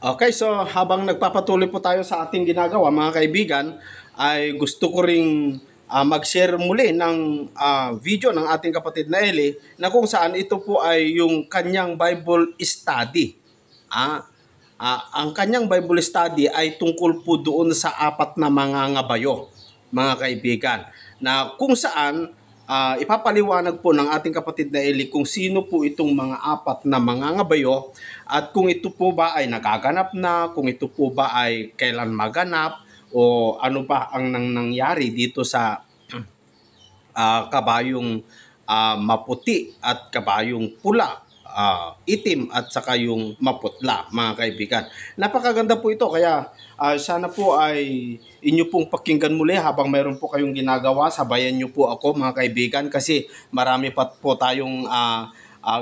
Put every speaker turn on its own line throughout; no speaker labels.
Okay, so habang nagpapatuloy po tayo sa ating ginagawa, mga kaibigan, ay gusto ko ring mag-share muli ng video ng ating kapatid na Eli na kung saan ito po ay yung kanyang Bible study. Ang kanyang Bible study ay tungkol po doon sa apat na mga ngabayo, mga kaibigan, na kung saan ipapaliwanag po ng ating kapatid na Eli kung sino po itong mga apat na mga ngabayo at kung ito po ba ay nagaganap na, kung ito po ba ay kailan maganap o ano ba ang nangyari dito sa kabayong maputi at kabayong pula, itim at saka yung maputla, mga kaibigan. Napakaganda po ito, kaya sana po ay inyo pong pakinggan muli habang mayroon po kayong ginagawa. Sabayan nyo po ako, mga kaibigan, kasi marami pa po tayong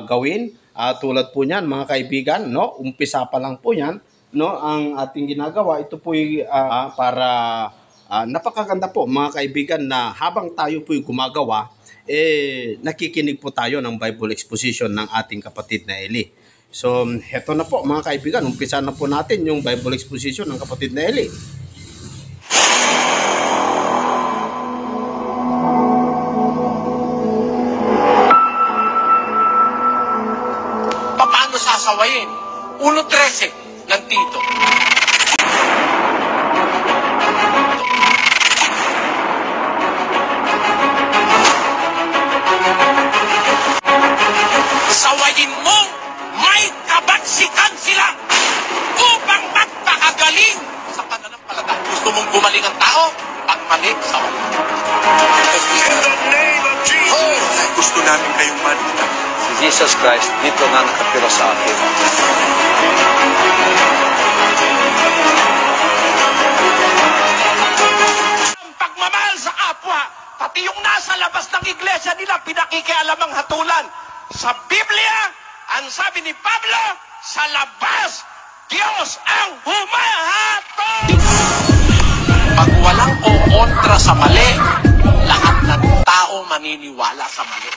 gawin. Tulad po niyan, mga kaibigan, no? Umpisa pa lang po yan, no? Ang ating ginagawa, ito po para napakaganda po, mga kaibigan, na habang tayo po gumagawa, nakikinig po tayo ng Bible exposition ng ating kapatid na Eli. So, heto na po, mga kaibigan, umpisa na po natin yung Bible exposition ng kapatid na Eli.
Paano sasawayin? 1:13 ng Tito. Sawayin mo, may kabatsikan sila upang magpakagaling sa pananampalataya. Gusto mong gumaling ang tao? Pag mali, sawayin. In the name of Jesus! Gusto namin kayong manita.
Si Jesus Christ dito na nakatira sa akin.
Ang pagmamahal sa kapwa, pati yung nasa labas ng iglesia nila, pinakikialamang hatulan. Sa Biblia, ang sabi ni Pablo, sa labas, Diyos ang humahatol. Pag walang kukontra sa mali, lahat ng tao maniniwala sa mali.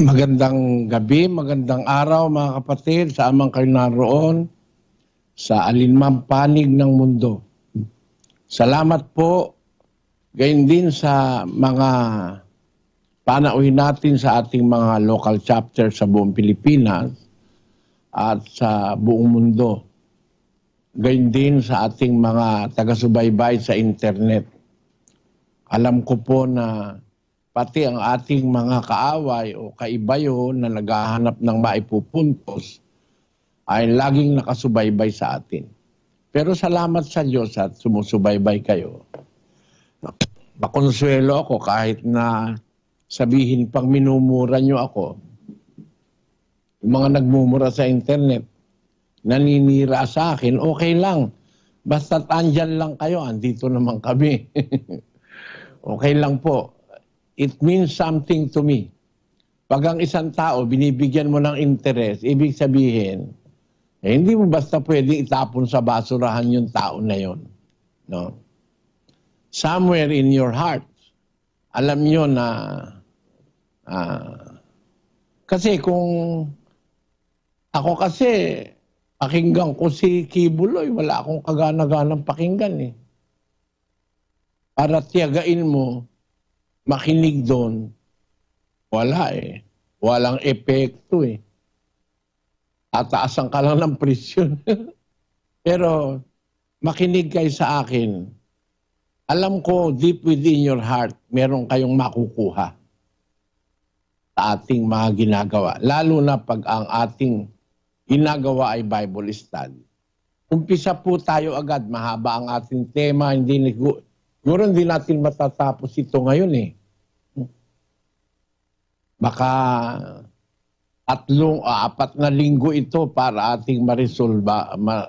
Magandang gabi, magandang araw mga kapatid, sa amang kayo naroon sa alinmang panig ng mundo. Salamat po, gayon din sa mga panauhin natin sa ating mga local chapter sa buong Pilipinas at sa buong mundo. Gayon din sa ating mga taga-subaybay sa internet. Alam ko po na pati ang ating mga kaaway o kaibayo na naghahanap ng maipupuntos ay laging nakasubaybay sa atin. Pero salamat sa Diyos at sumusubaybay kayo. Makonsuelo ako kahit na sabihin pang minumura nyo ako. Yung mga nagmumura sa internet, naninira sa akin, okay lang. Basta't andyan lang kayo, andito naman kami. Okay lang po. It means something to me. Pag ang isang tao, binibigyan mo ng interest, ibig sabihin, hindi mo basta pwedeng itapon sa basurahan yung tao na yon. No? Somewhere in your heart, alam nyo na, kasi kung ako kasi, pakinggan ko si Kibuloy, wala akong kagana-ganang pakinggan eh. Para tiyagain mo, makinig doon, wala eh. Walang epekto eh. Tataasan ka lang ng presyon. Pero makinig kayo sa akin. Alam ko, deep within your heart, meron kayong makukuha sa ating mga ginagawa. Lalo na pag ang ating ginagawa ay Bible study. Umpisa po tayo agad. Mahaba ang ating tema. Siguro hindi natin matatapos ito ngayon eh. Baka 3 o 4 na linggo ito para ating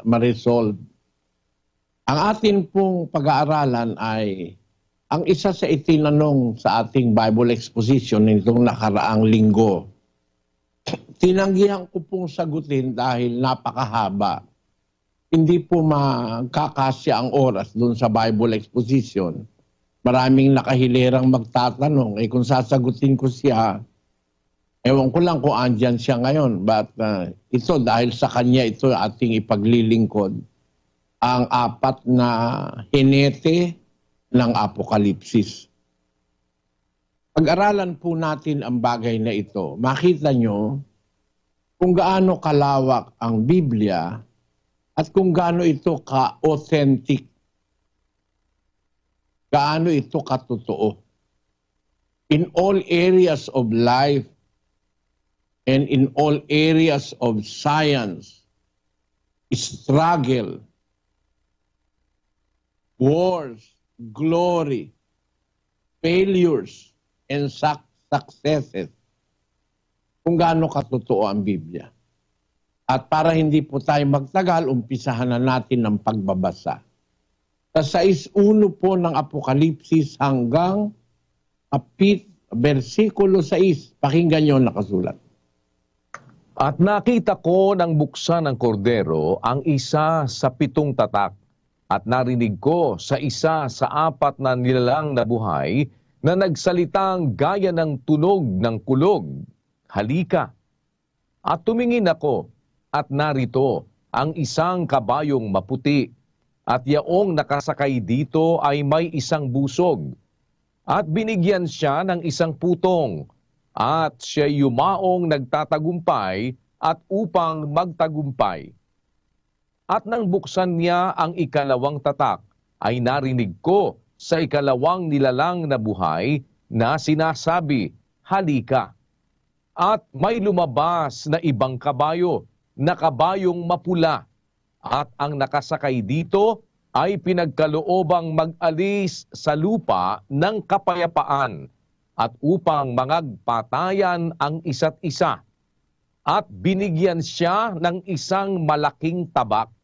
ma-resolve. Ang atin pong pag-aaralan ay ang isa sa itinanong sa ating Bible exposition nitong nakaraang linggo. Tinanggihan ko pong sagutin dahil napakahaba. Hindi po magkakasya ang oras doon sa Bible exposition. maraming nakahilirang magtatanong. Kung sasagutin ko siya, ewan ko lang kung andyan siya ngayon. But ito, dahil sa kanya, ito ating ipaglilingkod. Ang 4 na hinete ng Apokalipsis. Pag-aralan po natin ang bagay na ito. Makita nyo kung gaano kalawak ang Biblia at kung gaano ito ka-authentic. Gaano ito katotoo. In all areas of life and in all areas of science, struggle, wars, glory, failures, and successes. Kung gaano katotoo ang Biblia. At para hindi po tayo magtagal, umpisahan na natin ang pagbabasa. Sa 6:1 po ng Apokalipsis hanggang versikulo 6, pakinggan nyo nakasulat.
At nakita ko nang buksan ng kordero ang isa sa 7 tatak, at narinig ko sa isa sa 4 na nilalang na buhay na nagsalitang gaya ng tunog ng kulog, halika. At tumingin ako, at narito ang isang kabayong maputi, at yaong nakasakay dito ay may isang busog, at binigyan siya ng isang putong, at siya yumaong nagtatagumpay at upang magtagumpay. At nang buksan niya ang 2 tatak, ay narinig ko sa 2 nilalang na buhay na sinasabi, halika. At may lumabas na ibang kabayo, na kabayong mapula, at ang nakasakay dito ay pinagkaloobang mag-alis sa lupa ng kapayapaan, at upang mangagpatayan ang isa't isa. At binigyan siya ng isang malaking tabak.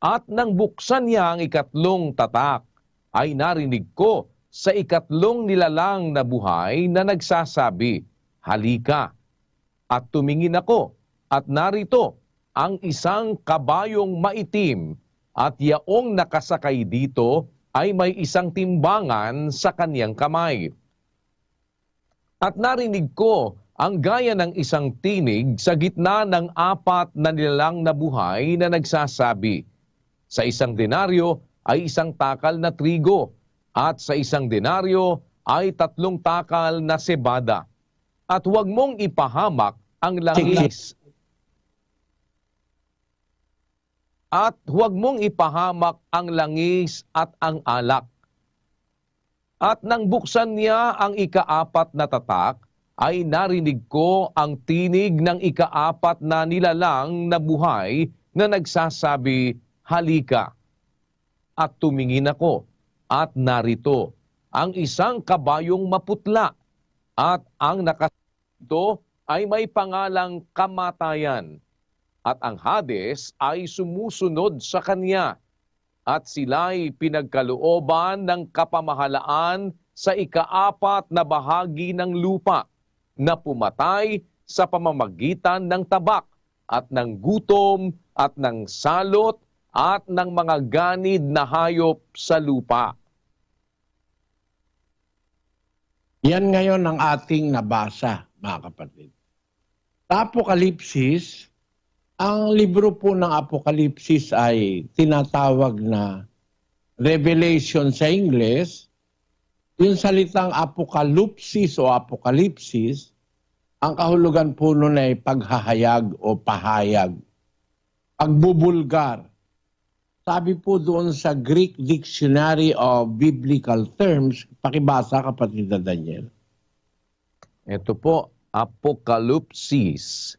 At nang buksan niya ang 2 tatak, ay narinig ko sa 3 nilalang na buhay na nagsasabi, halika. At tumingin ako, at narito ang isang kabayong maitim, at yaong nakasakay dito ay may isang timbangan sa kaniyang kamay. At narinig ko ang gaya ng isang tinig sa gitna ng 4 na nilalang na buhay na nagsasabi, sa 1 denaryo ay 1 takal na trigo, at sa 1 denaryo ay 3 takal na sebada. At huwag mong ipahamak ang langis. At huwag mong ipahamak ang langis at ang alak. At nang buksan niya ang 4 na tatak, ay narinig ko ang tinig ng 4 na nilalang na buhay na nagsasabi, halika. At tumingin ako, at narito ang isang kabayong maputla, at ang nakasito ay may pangalang kamatayan, at ang Hades ay sumusunod sa kanya, at sila'y pinagkalooban ng kapamahalaan sa 4 na bahagi ng lupa, na pumatay sa pamamagitan ng tabak, at ng gutom, at ng salot, at ng mga ganid na hayop sa lupa.
Yan ngayon ang ating nabasa, mga kapatid. Sa Apokalipsis, ang libro po ng Apokalipsis ay tinatawag na Revelation sa Ingles. Yung salitang Apokalipsis o Apokalipsis, ang kahulugan po nun ay paghahayag o pahayag. Pagbubulgar. Sabi po doon sa Greek Dictionary of Biblical Terms, pakibasa kapatid na Daniel.
Ito po, Apokalipsis.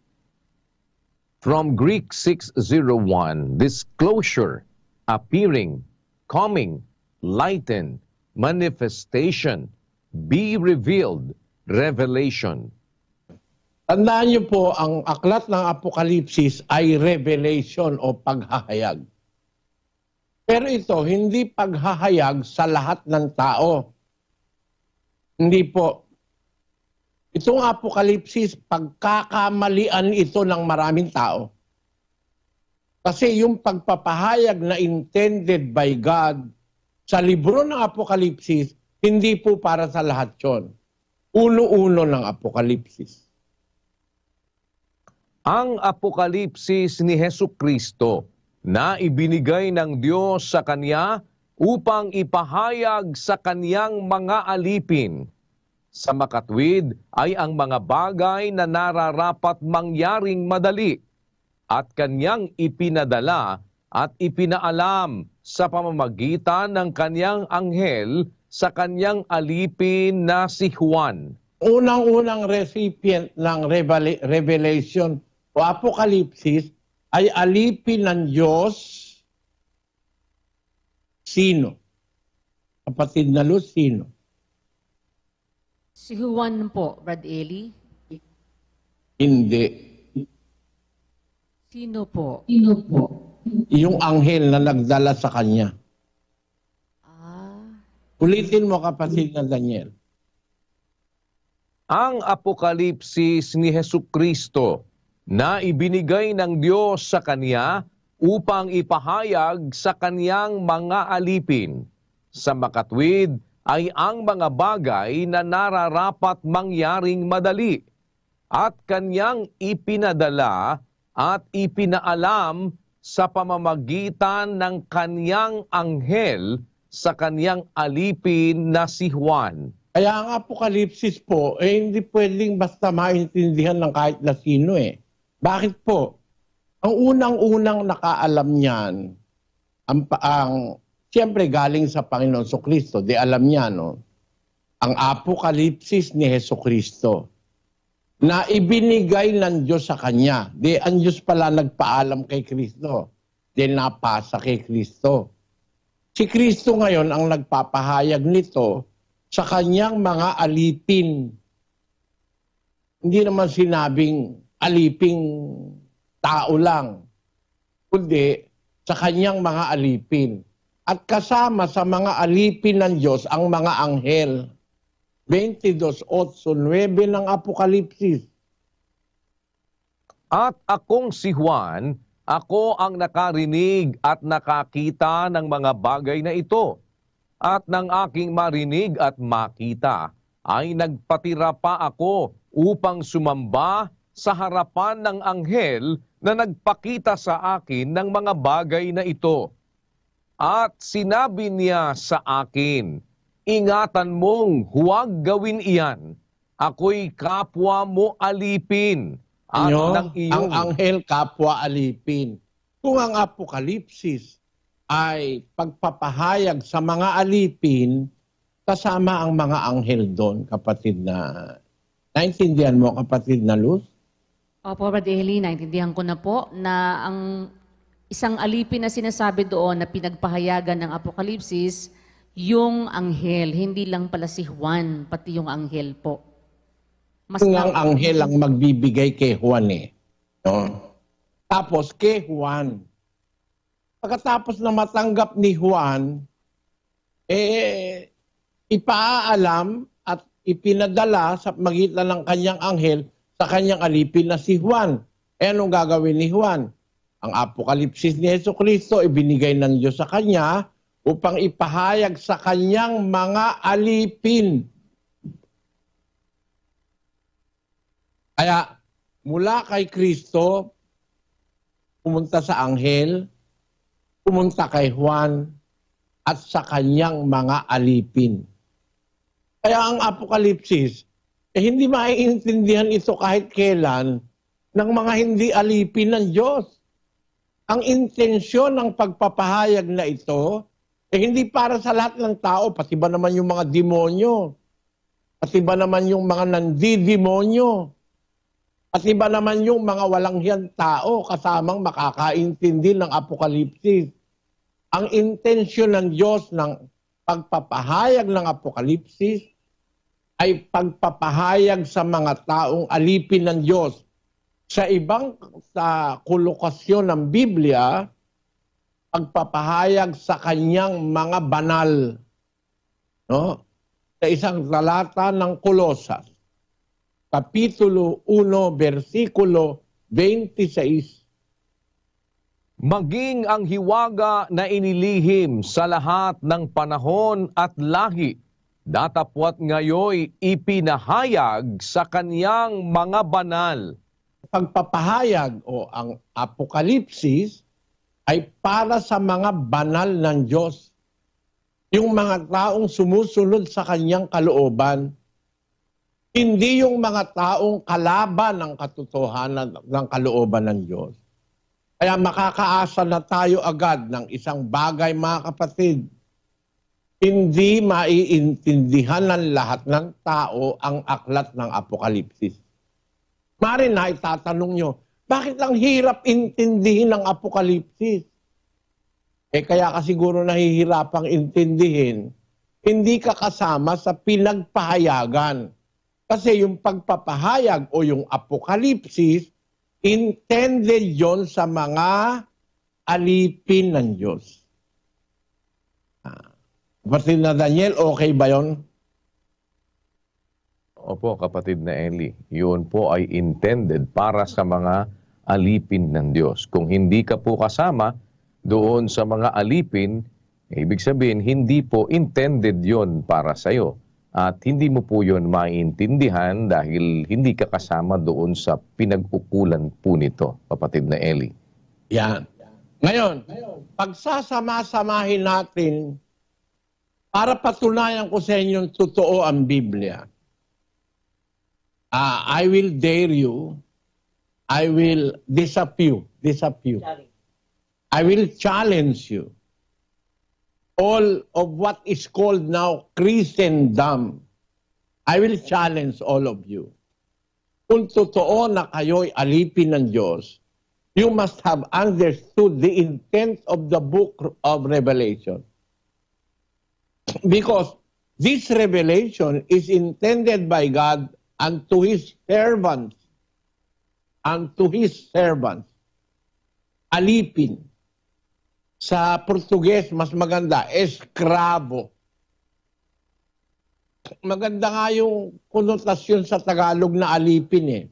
From Greek 601, disclosure, appearing, coming, lighten, manifestation, be revealed, revelation.
Tandaan niyo po, ang aklat ng Apokalipsis ay revelation o paghahayag. Pero ito, hindi paghahayag sa lahat ng tao. Hindi po. Itong Apokalipsis, pagkakamalian ito ng maraming tao. Kasi yung pagpapahayag na intended by God Sa libro ng Apokalipsis, hindi po para sa lahat yon. Uno-uno ng Apokalipsis.
Ang apokalipsis ni Hesukristo na ibinigay ng Diyos sa Kanya upang ipahayag sa Kanyang mga alipin. Sa makatwid ay ang mga bagay na nararapat mangyaring madali at Kanyang ipinadala at ipinaalam sa pamamagitan ng Kanyang anghel sa Kanyang alipin na si Juan.
Unang-unang recipient ng Revelation o Apokalipsis ay alipin ng Diyos. Sino? Kapatid na Luz, sino?
Si Juan po, Brad Eli.
Hindi.
Sino po?
Yung anghel na nagdala sa kanya. Ulitin mo, kapatid na Daniel.
Ang apokalipsis ni Hesukristo na ibinigay ng Diyos sa Kanya upang ipahayag sa Kanyang mga alipin. Sa makatwid ay ang mga bagay na nararapat mangyaring madali at Kanyang ipinadala at ipinaalam sa pamamagitan ng Kanyang anghel sa Kanyang alipin na si Juan.
Kaya ang Apokalipsis po, hindi pwedeng basta maintindihan ng kahit na sino eh. Bakit po? Ang unang-unang nakaalam niyan, siyempre galing sa Panginoon Jesucristo, di alam niya, no? Ang Apokalipsis ni Jesucristo na ibinigay ng Diyos sa Kanya. Di ang Diyos pala nagpaalam kay Kristo. Di napasa kay Kristo. Si Kristo ngayon ang nagpapahayag nito sa Kanyang mga alipin. Hindi naman sinabing aliping tao lang, kundi sa Kanyang mga alipin. At kasama sa mga alipin ng Diyos ang mga anghel. 22:8-9 ng Apokalipsis.
At akong si Juan, ako ang nakarinig at nakakita ng mga bagay na ito. At ng aking marinig at makita, ay nagpatira pa ako upang sumamba sa harapan ng anghel na nagpakita sa akin ng mga bagay na ito. At sinabi niya sa akin, ingatan mong huwag gawin iyan. Ako'y kapwa mo alipin. At ng iyong...
Ang anghel kapwa alipin. Kung ang Apokalipsis ay pagpapahayag sa mga alipin, kasama ang mga anghel doon, kapatid na... Naintindihan mo, kapatid na Luz?
Opo, Brad Eli, naintindihan ko na po na ang isang alipin na sinasabi doon na pinagpahayagan ng Apokalipsis, yung anghel, hindi lang pala si Juan, pati yung anghel po.
Ang anghel ang magbibigay kay Juan eh. No? Tapos kay Juan. Pagkatapos na matanggap ni Juan, ipaalam at ipinadala sa magitan ng kanyang anghel sa kanyang alipin na si Juan. Anong gagawin ni Juan? Ang Apokalipsis ni Jesucristo ibinigay ng Diyos sa kanya upang ipahayag sa kanyang mga alipin. Kaya mula kay Kristo, pumunta sa anghel, pumunta kay Juan, at sa kanyang mga alipin. Kaya ang Apokalipsis, hindi maiintindihan ito kahit kailan ng mga hindi alipin ng Diyos. Ang intensyon ng pagpapahayag na ito, hindi para sa lahat ng tao, pati ba naman yung mga demonyo, pati ba naman yung mga nandidemonyo, pati ba naman yung mga walang hiyang tao kasamang makakaintindi ng Apokalipsis. Ang intensyon ng Diyos ng pagpapahayag ng Apokalipsis ay pagpapahayag sa mga taong alipin ng Diyos. Sa kolokasyon ng Biblia, pagpapahayag sa kanyang mga banal. No? Sa isang talata ng Kolosas, Kapitulo 1, versikulo 26.
Maging ang hiwaga na inilihim sa lahat ng panahon at lahi, datapwat ngayoy ipinahayag sa kaniyang mga banal.
Pagpapahayag o ang apokalipsis ay para sa mga banal ng Diyos. Yung mga taong sumusunod sa kanyang kalooban. Hindi yung mga taong kalaban ng katotohanan ng kalooban ng Diyos. Kaya makakaasa na tayo agad ng isang bagay, mga kapatid. Hindi maiintindihan ng lahat ng tao ang aklat ng Apokalipsis. Mari na itatanong nyo, bakit lang hirap intindihin ang Apokalipsis? Kaya ka siguro nahihirapang intindihin, hindi ka kasama sa pinagpahayagan. Kasi yung pagpapahayag o yung Apokalipsis, intended yon sa mga alipin ng Diyos. Kapatid na Daniel, okay ba yon?
Opo, kapatid na Eli, yun po ay intended para sa mga alipin ng Diyos. Kung hindi ka po kasama doon sa mga alipin, ibig sabihin, hindi po intended yon para sa'yo. At hindi mo po yun maintindihan dahil hindi ka kasama doon sa pinag-ukulan po nito, kapatid na Eli.
Yan. Ngayon, pagsasama-samahin natin para patunayan ko sa inyo totoo ang Biblia. I will dare you. I will disappear. I will challenge you. All of what is called now Christendom. I will challenge all of you. Kung totoo na kayo'y alipin ng Diyos, you must have understood the intent of the book of Revelation. Because this revelation is intended by God unto His servants. Unto His servants. Alipin. Sa Portuges, mas maganda, eskrabo. Maganda nga yung konotasyon sa Tagalog na alipin eh.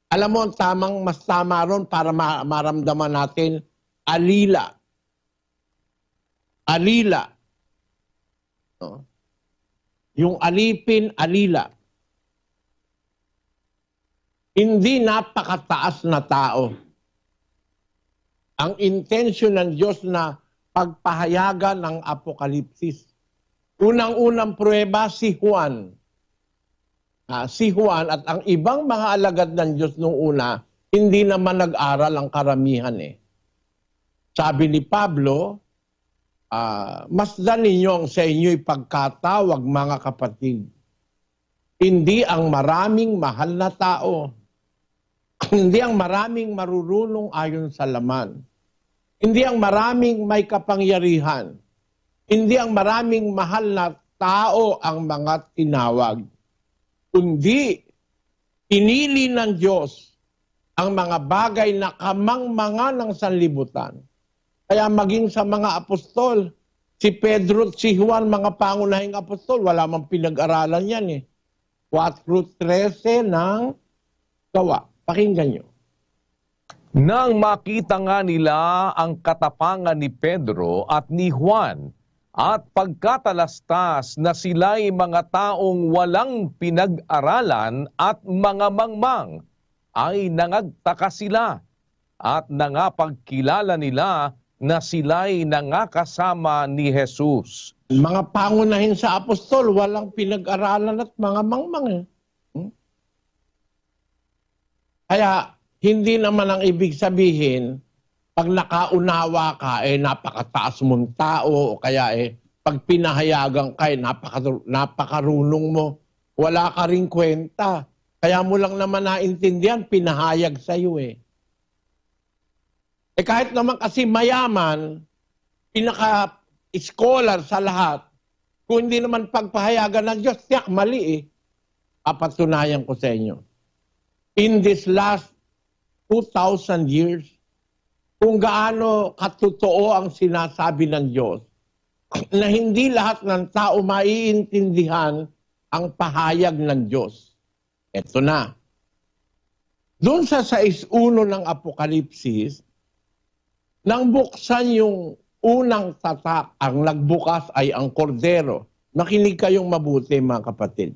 Alam mo, mas tama ron para maramdaman natin, alila. Alila. No? Yung alipin, alila. Hindi napakataas na tao. Ang intensyon ng Diyos na pagpahayagan ng Apokalipsis. Unang-unang pruweba, si Juan. Si Juan at ang ibang mga alagad ng Diyos nung una, hindi naman nag-aral ang karamihan eh. Sabi ni Pablo, masdan ninyo ang sa inyo'y pagkatawag, mga kapatid. Hindi ang maraming mahal na tao. Hindi ang maraming marurunong ayon sa laman. Hindi ang maraming may kapangyarihan. Hindi ang maraming mahal na tao ang mga tinawag. Kundi, pinili ng Diyos ang mga bagay na kamang-manga ng sanlibutan. Kaya maging sa mga apostol, si Pedro at si Juan, mga pangunahing apostol, wala mang pinag-aralan yan eh. 4:13 ng Gawa. Pakinggan nyo.
Nang makita nga nila ang katapangan ni Pedro at ni Juan at pagkatalastas na sila'y mga taong walang pinag-aralan at mga mangmang, ay nangagtaka sila at nangapagkilala nila na sila'y nangakasama ni Jesus.
Mga pangunahin sa apostol, walang pinag-aralan at mga mangmang. Kaya, hindi naman ang ibig sabihin, pag nakaunawa ka, napakataas mong tao, o kaya pag pinahayagan ka, napakarunong mo, wala ka ring kwenta. Kaya mo lang naman naintindihan, pinahayag sa'yo kahit naman kasi mayaman, pinaka-scholar sa lahat, kung hindi naman pagpahayagan ng Diyos, tiyak mali Papatunayan ko sa inyo. In this last 2,000 years, kung gaano katotoo ang sinasabi ng Diyos, na hindi lahat ng tao maiintindihan ang pahayag ng Diyos. Ito na. Doon sa 6:1 ng Apokalipsis, Nang buksan yung unang tatak, ang nagbukas ay ang kordero. Makinig kayong mabuti, mga kapatid.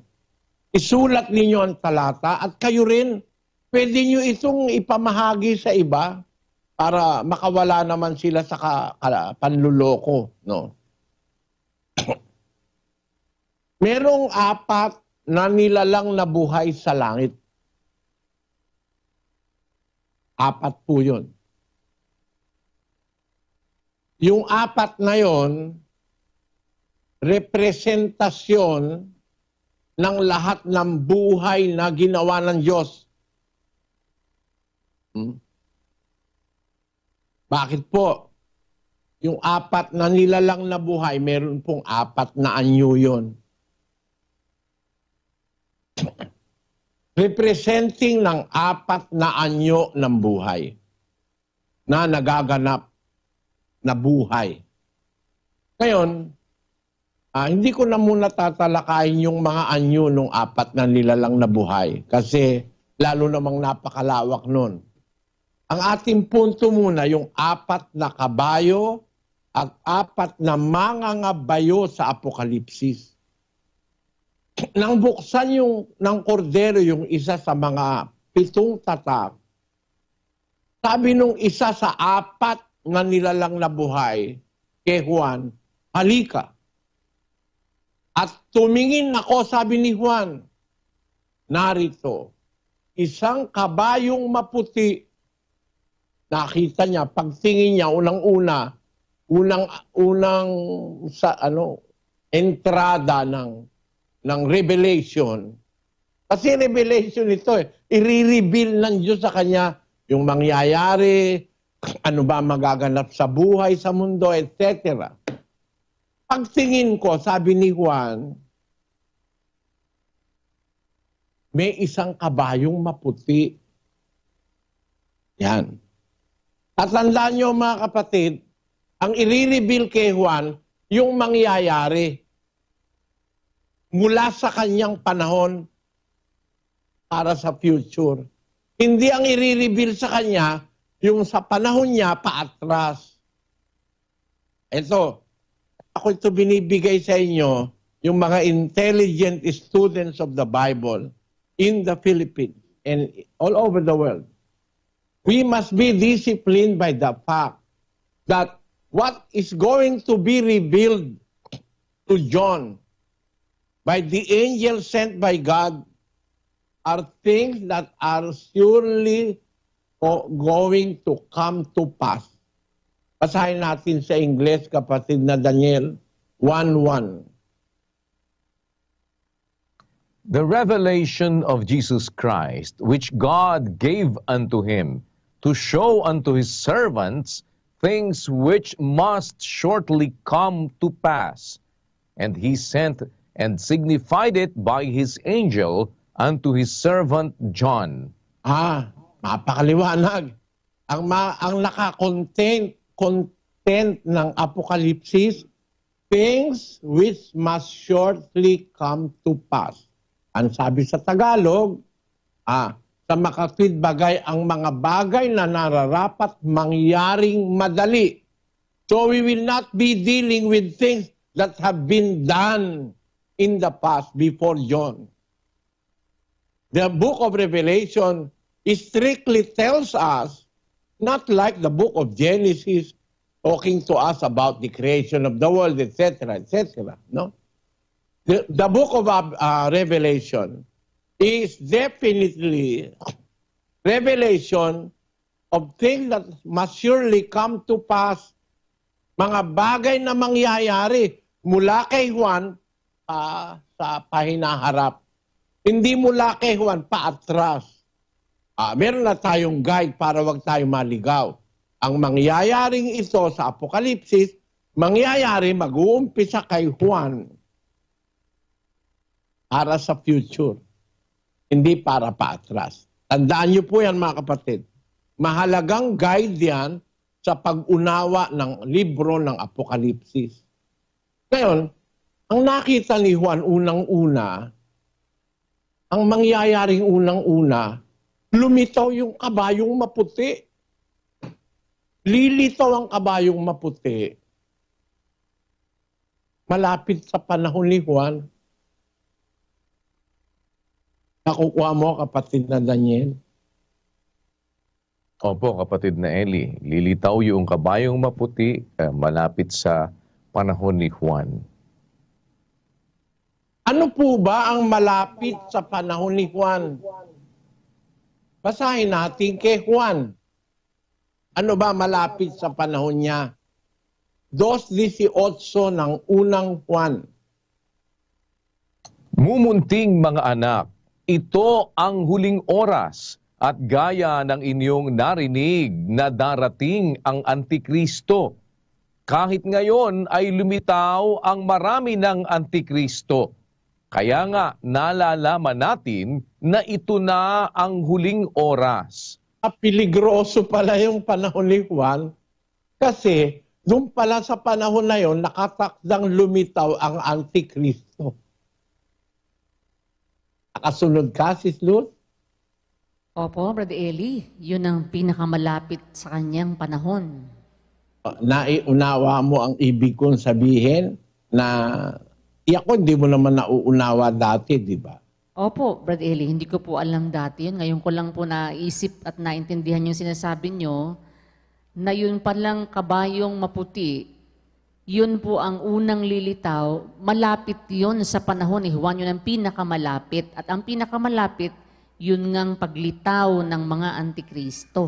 Isulat ninyo ang talata at kayo rin, pwede nyo itong ipamahagi sa iba para makawala naman sila sa panluloko. No? Merong 4 na nilalang na buhay sa langit. 4 po yun. Yung 4 na yon, representasyon ng lahat ng buhay na ginawa ng Diyos. Bakit po? Yung 4 na nilalang na buhay, meron pong 4 na anyo yun. Representing ng 4 na anyo ng buhay na nagaganap na buhay. Ngayon, hindi ko na muna tatalakayin yung mga anyo ng 4 na nilalang na buhay kasi lalo namang napakalawak nun. Ang ating punto muna, yung 4 na kabayo at 4 na mangangabayo sa Apokalipsis. Nang buksan ng kordero yung isa sa mga 7 tatak, sabi nung isa sa 4 na nilalang na buhay kay Juan, halika. At tumingin ako, sabi ni Juan, narito, isang kabayong maputi. Nakita niya, pagtingin niya, unang entrada ng revelation. Kasi revelation ito i-reveal ng Diyos sa kanya yung mangyayari, ano ba magaganap sa buhay, sa mundo, etc. Pagtingin ko, sabi ni Juan, may isang kabayong maputi. Yan. At tandaan nyo mga kapatid, ang i-reveal kay Juan, yung mangyayari mula sa kanyang panahon para sa future. Hindi ang i-reveal sa kanya yung sa panahon niya paatras. Ito, ako ito binibigay sa inyo, yung mga intelligent students of the Bible in the Philippines and all over the world. We must be disciplined by the fact that what is going to be revealed to John by the angel sent by God are things that are surely going to come to pass. Basahin natin sa Ingles, kapatid na Daniel 1:1.
The revelation of Jesus Christ, which God gave unto him, to show unto his servants things which must shortly come to pass. And he sent and signified it by his angel unto his servant John.
Mapakaliwanag. Ang naka-content ng Apokalipsis, things which must shortly come to pass. Ang sabi sa Tagalog, sa makatwid bagay ang mga bagay na nararapat mangyaring madali. So we will not be dealing with things that have been done in the past before John. The book of Revelation strictly tells us, not like the book of Genesis, talking to us about the creation of the world, etc., etc. No? The book of Revelation is definitely revelation of things that must surely come to pass, mga bagay na mangyayari mula kay Juan sa pahinaharap. Hindi mula kay Juan paatras. Meron na tayong guide para wag tayo maligaw. Ang mangyayaring ito sa Apokalipsis, mangyayari mag-uumpisa kay Juan para sa future. Hindi para paatras. Tandaan niyo po yan mga kapatid. Mahalagang guide yan sa pag-unawa ng libro ng Apokalipsis. Ngayon, ang nakita ni Juan unang-una, ang mangyayaring unang-una, lumitaw yung kabayong maputi. lilitaw ang kabayong maputi malapit sa panahon ni Juan. Nakukuha mo, kapatid na Daniel?
Opo, kapatid na Eli, lilitaw yung kabayong maputi malapit sa panahon ni Juan.
Ano po ba ang malapit sa panahon ni Juan? Basahin natin kay Juan. Ano ba malapit sa panahon niya? 2:18 ng unang Juan.
Mumunting mga anak, ito ang huling oras at gaya ng inyong narinig na darating ang Antikristo. Kahit ngayon ay lumitaw ang marami ng Antikristo. Kaya nga nalalaman natin na ito na ang huling oras.
Piligroso pala yung panahon ni Juan kasi doon pala sa panahon na yon nakatakdang lumitaw ang Antikristo. Nakasunod ka, Sis Luz?
Opo, Brother Eli, yun ang pinakamalapit sa kanyang panahon.
Naiunawa mo ang ibig kong sabihin na ako hindi mo naman nauunawa dati, di ba?
Opo, Brother Eli, hindi ko po alam dati yun. Ngayon ko lang po naisip at naintindihan yung sinasabi nyo na yun palang kabayong maputi, yun po ang unang lilitaw, malapit yun sa panahon ni Juan, yun ang pinakamalapit. At ang pinakamalapit, yun ngang paglitaw ng mga Antikristo.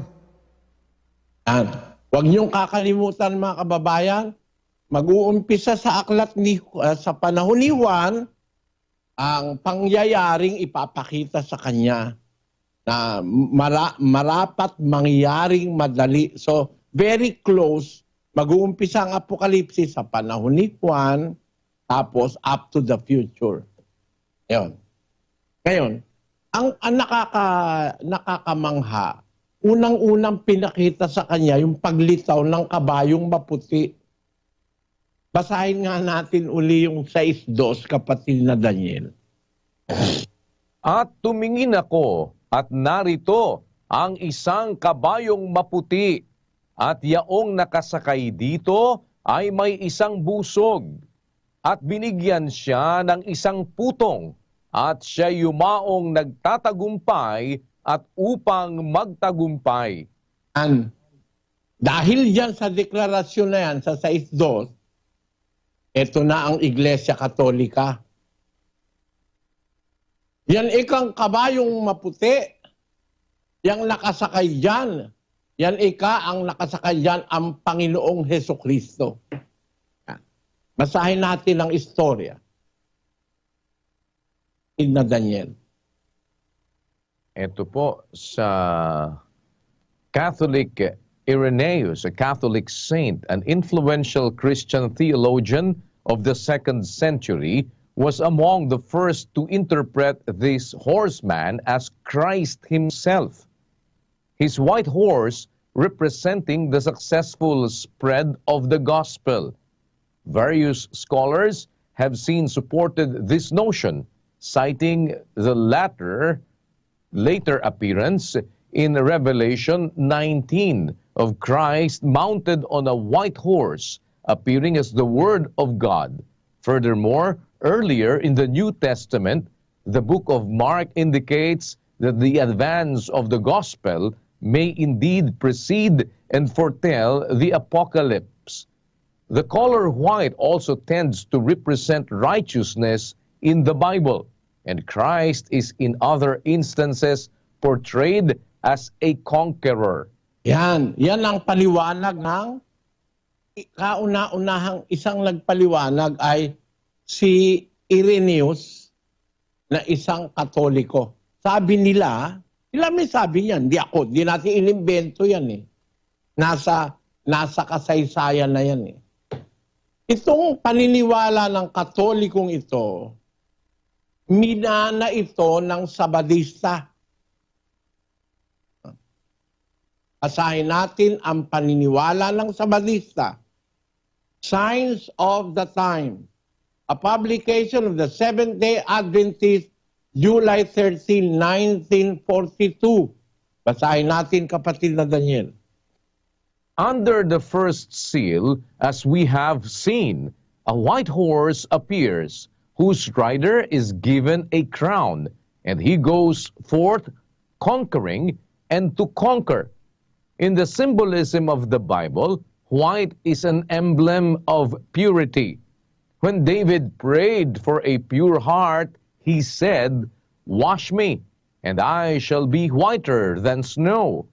Huwag niyong kakalimutan mga kababayan, mag-uumpisa sa aklat sa panahon ni Juan, ang pangyayaring ipapakita sa kanya na marapat mangyaring madali. So, very close. Mag-uumpisa ang Apokalipsis sa panahon ni Juan, tapos up to the future. Ngayon, ang nakakamangha, unang-unang pinakita sa kanya yung paglitaw ng kabayong maputi. Basahin nga natin uli yung 6:2, kapatid na Daniel.
At tumingin ako at narito ang isang kabayong maputi at yaong nakasakay dito ay may isang busog at binigyan siya ng isang putong at siya yumaong nagtatagumpay at upang magtagumpay.
Dahil dyan sa deklarasyon na yan, sa 6:2, ito na ang Iglesia Katolika. Yan ikang kabayong maputi, yang nakasakay dyan. Yan ang nakasakay dyan, ang Panginoong Hesukristo. Basahin natin ang istorya. Na Daniel.
Ito po sa Catholic Irenaeus, a Catholic saint, an influential Christian theologian of the 2nd century, was among the first to interpret this horseman as Christ himself. His white horse representing the successful spread of the gospel. Various scholars have supported this notion, citing the later appearance in Revelation 19 of Christ mounted on a white horse, appearing as the Word of God. Furthermore, earlier in the New Testament, the book of Mark indicates that the advance of the gospel may indeed precede and foretell the apocalypse. The color white also tends to represent righteousness in the Bible, and Christ is in other instances portrayed as a conqueror.
Yan ang paliwanag ng kauna-unahang isang nagpaliwanag ay si Irenaeus na isang Katoliko. Sabi nila may sabi niyan, di natin inimbento yan eh. Nasa kasaysayan na yan eh. Itong paniniwala ng Katolikong ito, minana ito ng Sabadista. Basahin natin ang paniniwala ng Sabadista. Signs of the Time, a publication of the Seventh-day Adventist, July 13, 1942. Basahin natin, kapatid na Daniel.
Under the first seal, as we have seen, a white horse appears, whose rider is given a crown, and he goes forth conquering and to conquer. In the symbolism of the Bible, white is an emblem of purity. When David prayed for a pure heart, he said, "Wash me, and I shall be whiter than snow."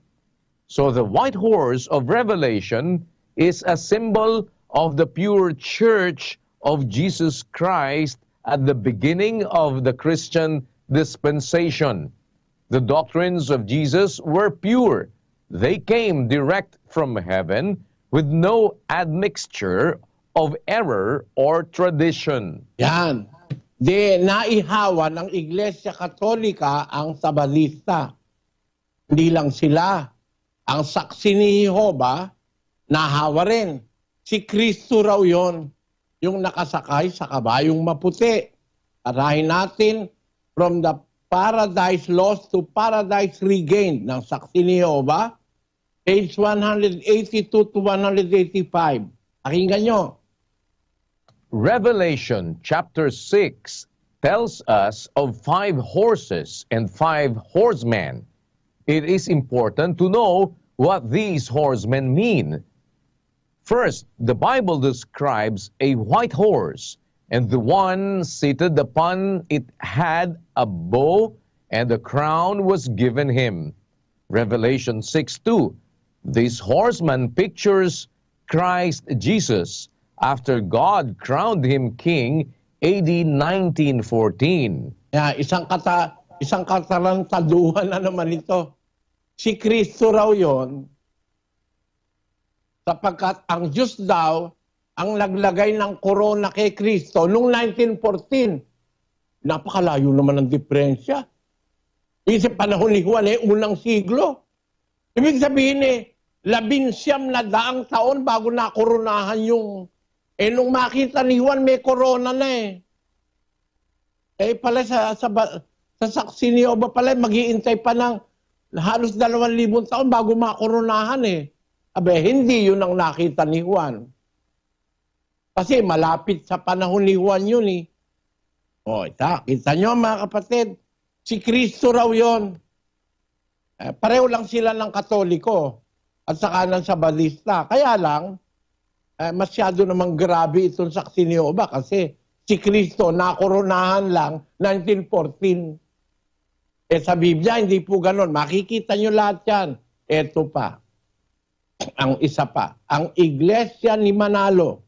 So the white horse of Revelation is a symbol of the pure church of Jesus Christ at the beginning of the Christian dispensation. The doctrines of Jesus were pure. They came direct from heaven with no admixture of error or tradition.
Yan. Di naihawa ng Iglesia Katolika ang Sabadista. Hindi lang sila. Ang saksi ni Jehovah, nahawa rin. Si Kristo raw yon, yung nakasakay sa kabayong maputi. Arahin natin, from the paradise lost to paradise regained ng saksi ni Jehovah, page 182 to 185. Pakinggan nyo.
Revelation chapter 6 tells us of 5 horses and 5 horsemen. It is important to know what these horsemen mean. First, the Bible describes a white horse, and the one seated upon it had a bow, and a crown was given him. Revelation 6:2. This horseman pictures Christ Jesus after God crowned him king AD 1914.
Yeah, isang katarantaduhan na naman ito. Si Kristo raw yon, sapagkat ang Diyos daw ang naglagay ng korona kay Kristo noong 1914. Napakalayo naman ang diferensya. Isip panahon ni Juan, unang siglo. Ibig sabihin 19 na daang taon bago nakoronahan yung... nung makita ni Juan, may korona na pala sa saksi ni Jehovah pala, mag-iintay pa ng halos 2,000 taon bago makoronahan Abe, hindi yun ang nakita ni Juan. Kasi malapit sa panahon ni Juan yun kita nyo mga kapatid, si Kristo raw yun. Pareho lang sila ng Katoliko at saka ng Sabadista. Kaya lang, masyado namang grabe itong saksi ni Jehovah kasi si Kristo nakoronahan lang 1914. Sa Biblia, hindi po ganon. Makikita nyo lahat yan. Eto pa. Ang isa pa. Ang Iglesia ni Manalo.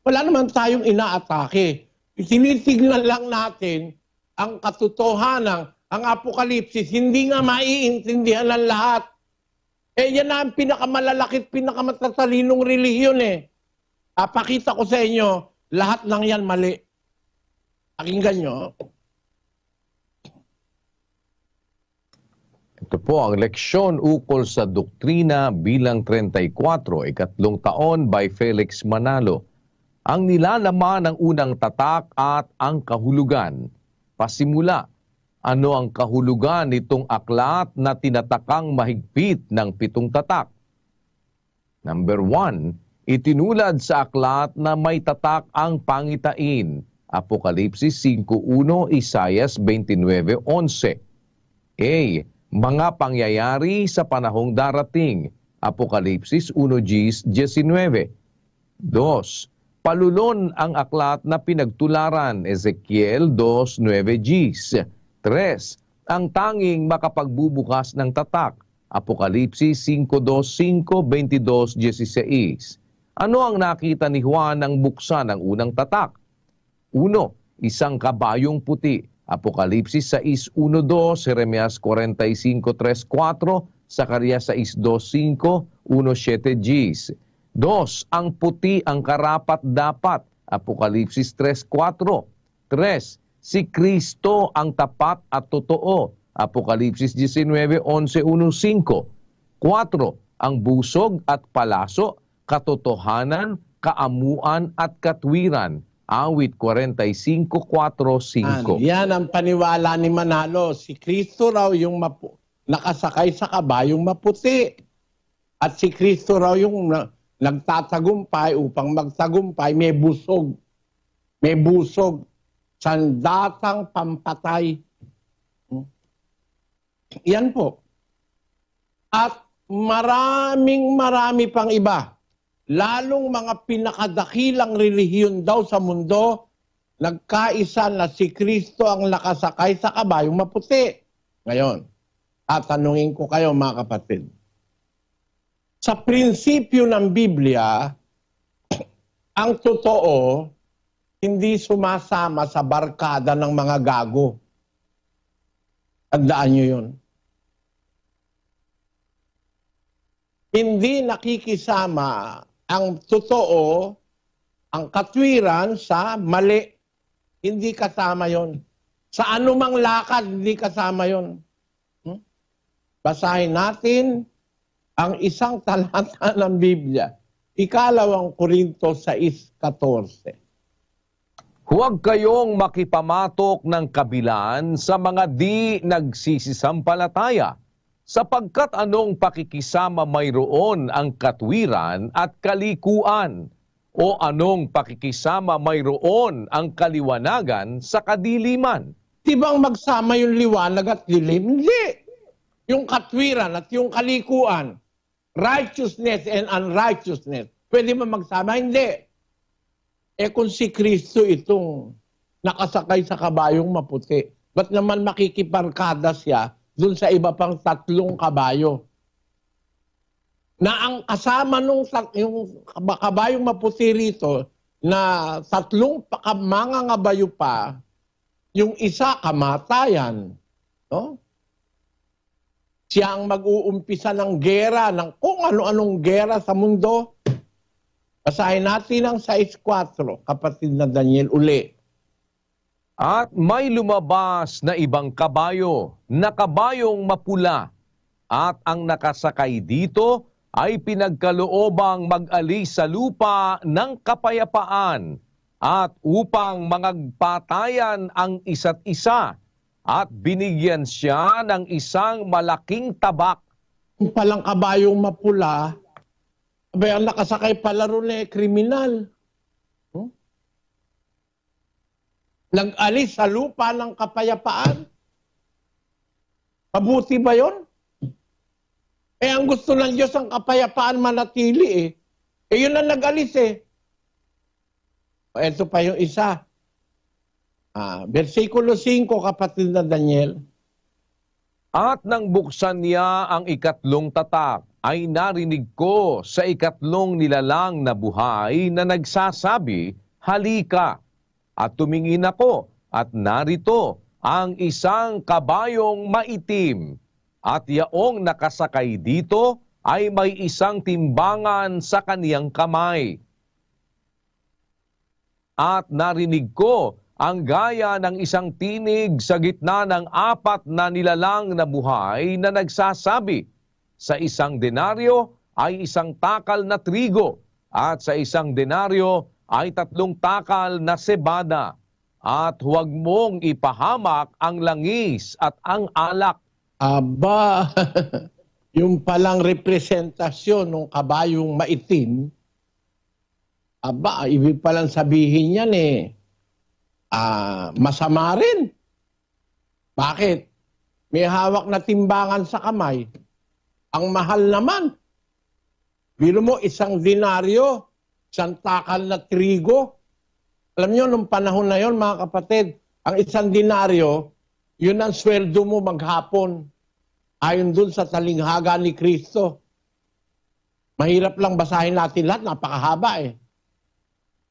Wala naman tayong inaatake. Tinitignan lang natin ang katotohanan, ang Apokalipsis. Hindi nga maiintindihan ng lahat. Yan na ang pinakamalalakit, pinakamatalinong relihiyon Pakita ko sa inyo, lahat ng yan mali. Pakinggan nyo.
Ito po ang leksyon ukol sa doktrina bilang 34, ikatlong taon by Felix Manalo. Ang nilalaman ng unang tatak at ang kahulugan. Pasimula, ano ang kahulugan nitong aklat na tinatakang mahigpit ng 7 tatak? Number 1, itinulad sa aklat na may tatak ang pangitain. Apokalipsis 5.1, Isaias 29.11. A. Mga pangyayari sa panahong darating. Apokalipsis 1.19. 2. Palulon ang aklat na pinagtularan. Ezekiel 2.9. 3. Ang tanging makapagbubukas ng tatak. Apokalipsis 5.2.5, 22.16. Ano ang nakita ni Juan nang buksan ang unang tatak? 1. Isang kabayong puti. Apokalipsis 6.1.2, Jeremias 45.3.4, Zacarias 6.2.5, 1.7. 2. Ang puti ang karapat-dapat. Apokalipsis 3.4. 3. Si Kristo ang tapat at totoo. Apokalipsis 19.11.1.5. 4. Ang busog at palaso, katotohanan, kaamuan at katwiran. Awit 45.4.5.
Yan ang paniwala ni Manalo. Si Kristo raw yung nakasakay sa kabayong maputi. At si Kristo raw yung nagtatagumpay upang magtagumpay, may busog. May busog. Sandatang pampatay. Yan po. At marami pang iba. Lalong mga pinakadakilang relihiyon daw sa mundo, nagkaisa na si Kristo ang nakasakay sa kabayong maputi. Ngayon, tatanungin ko kayo mga kapatid. Sa prinsipyo ng Biblia, ang totoo, hindi sumasama sa barkada ng mga gago. Tandaan nyo yun. Hindi nakikisama ang totoo, ang katwiran sa mali. Hindi kasama yon. Sa anumang lakad, hindi kasama yon. Basahin natin ang isang talata ng Biblia. 2 Korinto 6:14.
Huwag kayong makipamatok ng kabilaan sa mga di nagsisisampalataya, sapagkat anong pakikisama mayroon ang katwiran at kalikuan, o anong pakikisama mayroon ang kaliwanagan sa kadiliman?
Di bang magsama yung liwanag at dilim? Hindi. Yung katwiran at yung kalikuan, righteousness and unrighteousness, pwede ba magsama? Hindi. Eh kung si Kristo itong nakasakay sa kabayong maputi, ba't naman makikiparkada siya dun sa iba pang 3 kabayo? Na ang kasama nung yung kabayong maputi rito, na 3 mga ngabayo pa, yung isa kamatayan. No? Siya ang mag-uumpisa ng gera, ng kung ano-anong gera sa mundo. Basahin natin ang 6:4, kapatid na Daniel uli.
At may lumabas na ibang kabayo, na kabayong mapula, at ang nakasakay dito ay pinagkaloobang mag-alis sa lupa ng kapayapaan, at upang mangagpatayan ang isa't isa, at binigyan siya ng isang malaking tabak.
Yung palang kabayong mapula, abay, ang nakasakay pala ron eh, kriminal. Nag-alis sa lupa ng kapayapaan. Mabuti ba yon? Eh, ang gusto ng Diyos ang kapayapaan manatili eh. Eh, yun ang nag-alis eh. Ito pa yung isa. Versikulo 5, kapatid na Daniel.
At nang buksan niya ang 2 tatak, ay narinig ko sa 2 nilalang na buhay na nagsasabi, halika. At tumingin ako, at narito ang isang kabayong maitim. At yaong nakasakay dito ay may isang timbangan sa kaniyang kamay. At narinig ko ang gaya ng isang tinig sa gitna ng 4 na nilalang na buhay na nagsasabi, sa 1 denaryo ay 1 takal na trigo, at sa 1 denaryo ay 3 takal na sebada, at huwag mong ipahamak ang langis at ang alak.
Aba, yung palang representasyon ng kabayong maitim, aba, ibig palang sabihin yan eh, masama rin. Bakit? May hawak na timbangan sa kamay. Ang mahal naman. Biro mo, 1 denaryo, 1 takal na trigo. Alam nyo, nung panahon na yon, mga kapatid, ang 1 denaryo, yun ang sweldo mo maghapon. Ayon dun sa talinghaga ni Kristo. Mahirap lang basahin natin lahat, napakahaba eh.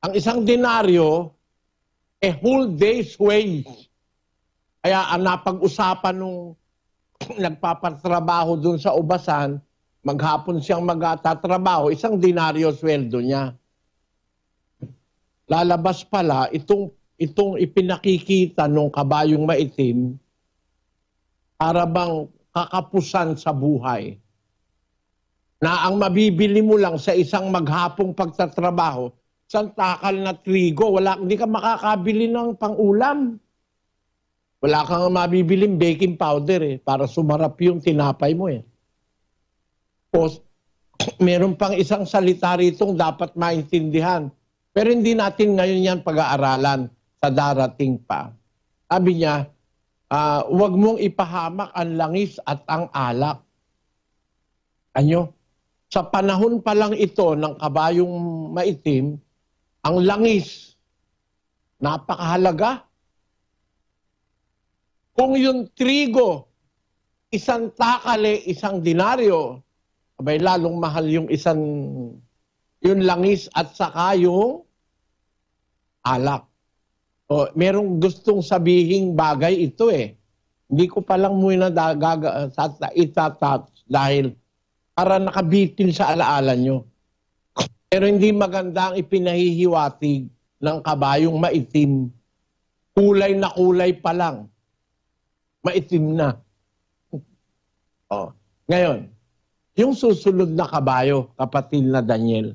Ang 1 denaryo, a whole day's wage. Kaya ang napag-usapan nung nagpapatrabaho dun sa ubasan, maghapon siyang magtatrabaho, 1 denaryo sweldo niya. Lalabas pala, itong ipinakikita nung kabayong maitim, para bang kakapusan sa buhay. Na ang mabibili mo lang sa isang maghapong pagtatrabaho, 1 takal na trigo, hindi ka makakabili ng pang-ulam. Wala kang mabibiling baking powder eh, para sumarap yung tinapay mo eh. meron pang isang salita ritong dapat maintindihan. Pero hindi natin ngayon yan pag-aaralan sa darating pa. Sabi niya, huwag mong ipahamak ang langis at ang alak. Ano? Sa panahon pa lang ito ng kabayong maitim, ang langis, napakahalaga. Kung yung trigo, isang takale, isang dinaryo, abay lalong mahal yung yung langis at saka yung alak. O, merong gustong sabihing bagay ito eh. Hindi ko palang muna itatouch dahil para nakabitin sa alaala nyo. Pero hindi maganda ang ipinahihiwatig ng kabayong maitim. Kulay na kulay pa lang. Maitim na. Oh. Ngayon, yung susunod na kabayo, kapatid na Daniel.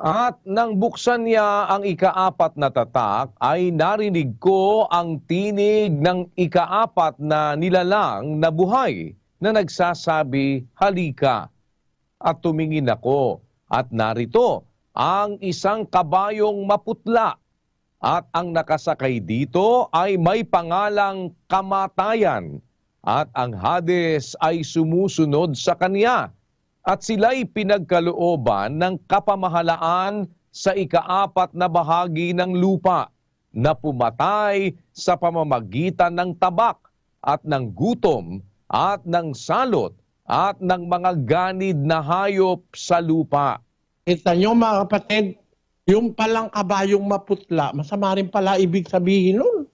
At nang buksan niya ang ika-4 na tatak, ay narinig ko ang tinig ng ika-4 na nilalang na buhay na nagsasabi, halika. At tumingin ako, at narito ang isang kabayong maputla. At ang nakasakay dito ay may pangalang kamatayan. At ang Hades ay sumusunod sa kanya. At sila'y pinagkalooban ng kapamahalaan sa ika-4 na bahagi ng lupa na pumatay sa pamamagitan ng tabak at ng gutom at ng salot at ng mga ganid na hayop sa lupa.
Kita nyo mga kapatid, yung palang kabayong maputla, masama rin pala ibig sabihin nun.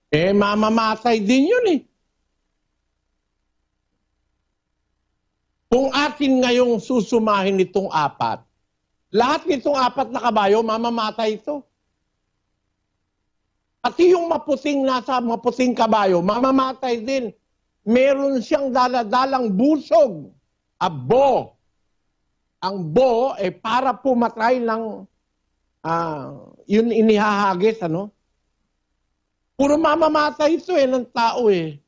Eh, mamamatay din yun eh. Kung atin ngayong susumahin itong 4, lahat nitong 4 na kabayo, mamamatay ito. Pati yung maputing kabayo, mamamatay din. Meron siyang daladalang busog, abo. Ang bo, para pumatay ng, yun inihahagis, ano? Puro mamamatay ito ng tao eh.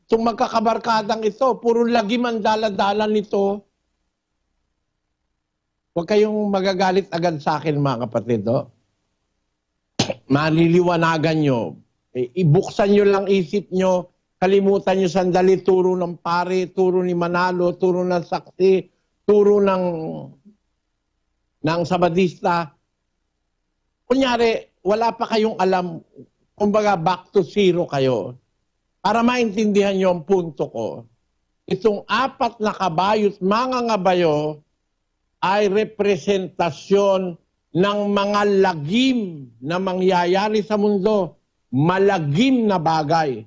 Itong magkakabarkadang ito, puro lagi man daladala nito. Huwag kayong magagalit agad sa akin mga kapatid. Oh. Maliliwanagan nyo. Ibuksan nyo lang isip nyo. Kalimutan nyo sandali turo ng pare, turo ni Manalo, turo ng saksi, turo ng sabadista. Kunyari, wala pa kayong alam, kumbaga back to zero kayo. Para maintindihan nyo ang punto ko, itong 4 na kabayot, mga ngabayo, ay representasyon ng mga lagim na mangyayari sa mundo. Malagim na bagay.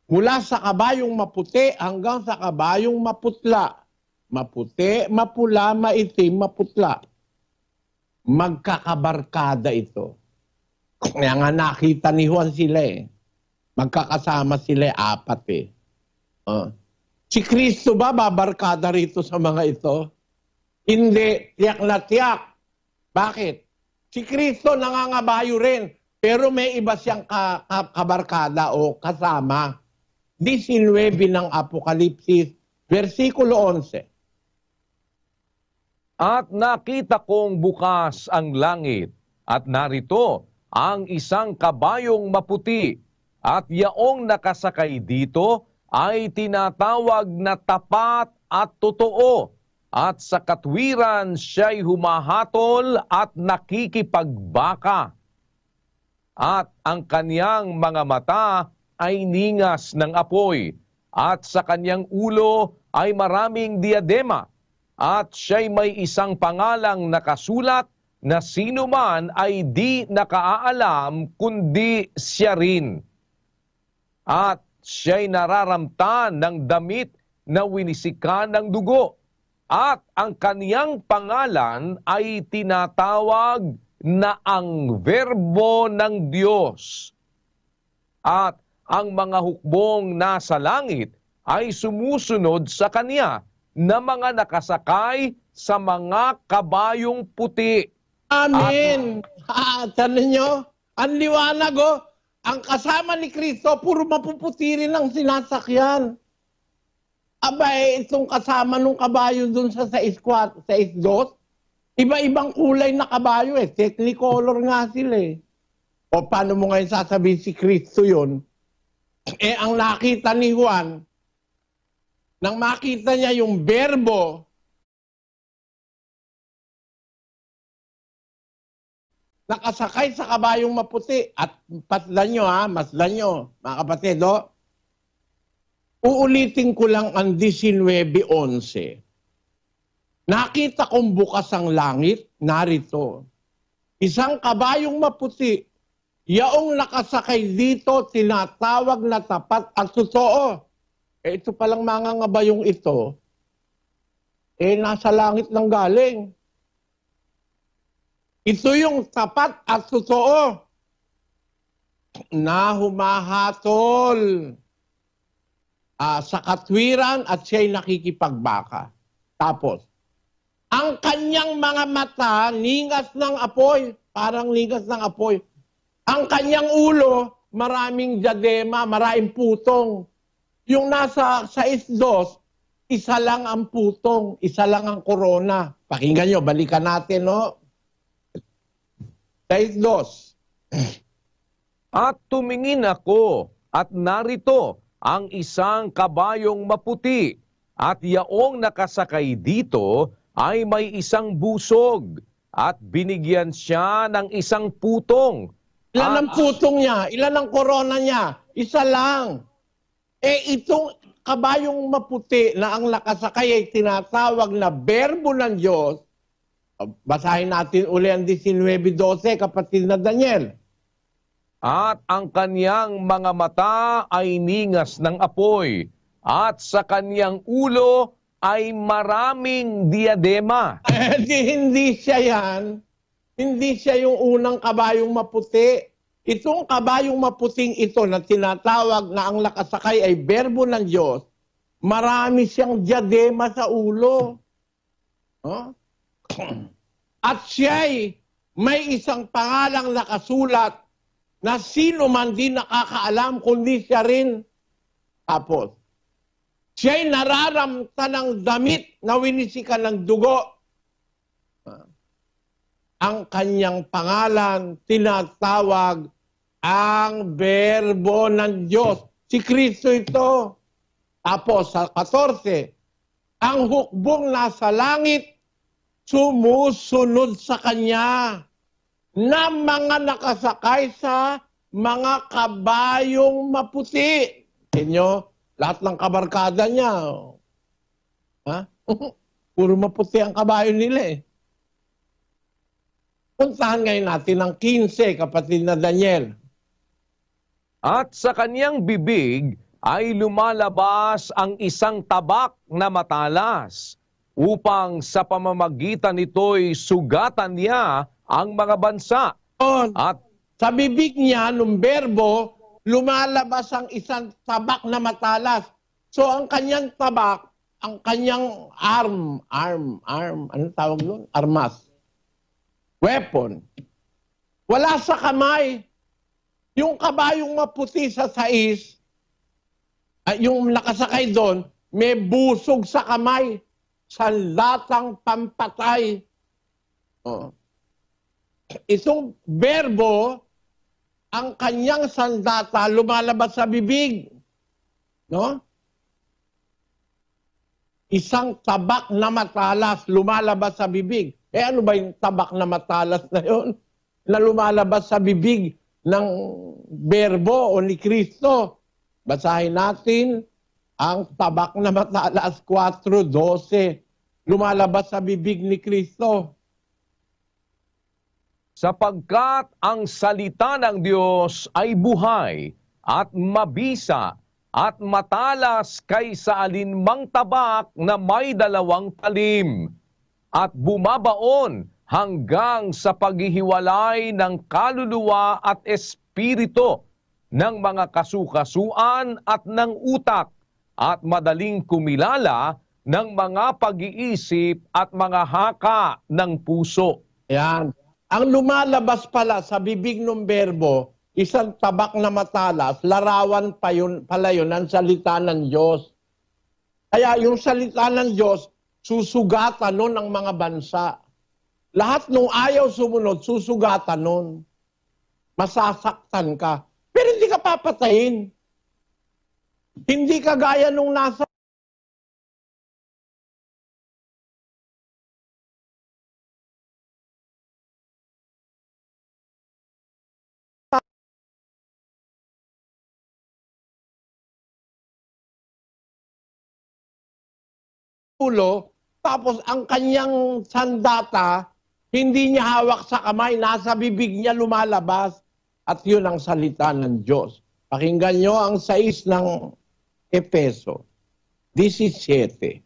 Mula sa kabayong maputi hanggang sa kabayong maputla. Maputi, mapula, maitim, maputla. Magkakabarkada ito. Kaya nga nakita ni Juan sila eh. Magkakasama sila 4 eh. Si Kristo ba babarkada rito sa mga ito? Hindi, tiyak na tiyak. Bakit? Si Kristo nangangabayo rin, pero may iba siyang kabarkada o kasama. 19 ng Apokalipsis, versikulo 11.
At nakita kong bukas ang langit, at narito ang isang kabayong maputi, at yaong nakasakay dito ay tinatawag na tapat at totoo, at sa katwiran siya'y humahatol at nakikipagbaka. At ang kaniyang mga mata ay ningas ng apoy, at sa kaniyang ulo ay maraming diadema, at siya'y may isang pangalang nakasulat na sino man ay di nakaalam kundi siya rin. At siya'y nararamtan ng damit na winisikan ng dugo, at ang kaniyang pangalan ay tinatawag na ang Verbo ng Diyos. At ang mga hukbong nasa langit ay sumusunod sa kaniya na mga nakasakay sa mga kabayong puti.
Amen! Tanong nyo, ang liwanag ang kasama ni Kristo, puro mapuputi rin ang sinasakyan. Aba, itong kasama nung kabayo dun sa 6'4", 6'2", iba-ibang kulay na kabayo eh. Technicolor nga sila eh. O paano mo ngayon sasabihin si Kristo yun? Eh, ang nakita ni Juan, nang makita niya yung berbo, nakasakay sa kabayong maputi. At masdan nyo, mga kapatid, uulitin ko lang ang 19:11. Nakita kong bukas ang langit, narito. Isang kabayong maputi, yaong nakasakay dito, tinatawag na tapat at totoo. Ito palang mga ngabayong ito, nasa langit lang galing. Ito yung tapat at totoo na humahatol sa katwiran at siya'y nakikipagbaka. Tapos, ang kanyang mga mata, ningas ng apoy, parang ningas ng apoy. Ang kanyang ulo, maraming diadema, maraming putong. Yung nasa 6'2", isa lang ang putong, isa lang ang korona. Pakinggan nyo, balikan natin, no? 6'2".
At tumingin ako, at narito ang isang kabayong maputi, at yaong nakasakay dito ay may isang busog, at binigyan siya ng isang putong.
Ilan ang putong niya? Ilan ang korona niya? Isa lang. Itong kabayong maputi na ang nakasakay ay tinatawag na berbo ng Diyos. Basahin natin uli ang 19:12, kapatid na Daniel.
At ang kanyang mga mata ay ningas ng apoy, at sa kanyang ulo ay maraming diadema.
Hindi siya yan. Hindi siya yung unang kabayong maputi. Itong kabayong maputing ito na tinatawag na ang nakasakay ay berbo ng Diyos, marami siyang diadema sa ulo. At siya'y may isang pangalang nakasulat na sino man din nakakaalam kundi siya rin. Tapos, siya'y nararamtan ng damit na winisikan ng dugo. Ang kanyang pangalan tinatawag ang berbo ng Diyos. Si Kristo ito. Tapos sa 14, ang hukbong nasa langit sumusunod sa kanya na mga nakasakay sa mga kabayong maputi. Inyo, lahat ng kabarkada niya. Puro maputi ang kabayo nila eh. Puntahan ngayon natin ang 15, kapatid na Daniel.
At sa kanyang bibig ay lumalabas ang isang tabak na matalas, upang sa pamamagitan nito'y sugatan niya ang mga bansa. At
sa bibig niya, nung berbo, lumalabas ang isang tabak na matalas. So ang kanyang tabak, ang kanyang arm, anong tawag doon? Armas. Weapon. Wala sa kamay. Yung kabayong maputi sa 6, yung nakasakay doon, may busog sa kamay. Sandatang pampatay. Itong berbo, ang kanyang sandata lumalabas sa bibig. No? Isang tabak na matalas lumalabas sa bibig. Ano ba yung tabak na matalas na yun? Na lumalabas sa bibig ng berbo o ni Kristo. Basahin natin ang tabak na matalas 4:12. Lumalabas sa bibig ni Kristo.
sapagkat ang salita ng Diyos ay buhay at mabisa at matalas kaysa alinmang tabak na may 2 talim at bumabaon hanggang sa paghihiwalay ng kaluluwa at espiritu ng mga kasukasuan at ng utak at madaling kumilala ng mga pag-iisip at mga haka ng puso.
Yan. Ang lumalabas pala sa bibig ng berbo, isang tabak na matalas, larawan pa yun, pala yun ang salita ng Diyos. Kaya yung salita ng Diyos, susugatan nun ng mga bansa. Lahat nung ayaw sumunod, susugatan nun. Masasaktan ka. Pero hindi ka papatayin. Hindi ka gaya nung nasa ulo, tapos ang kanyang sandata, hindi niya hawak sa kamay, nasa bibig niya lumalabas. At yun ang salita ng Diyos. Pakinggan nyo ang 6 ng Efeso, 17.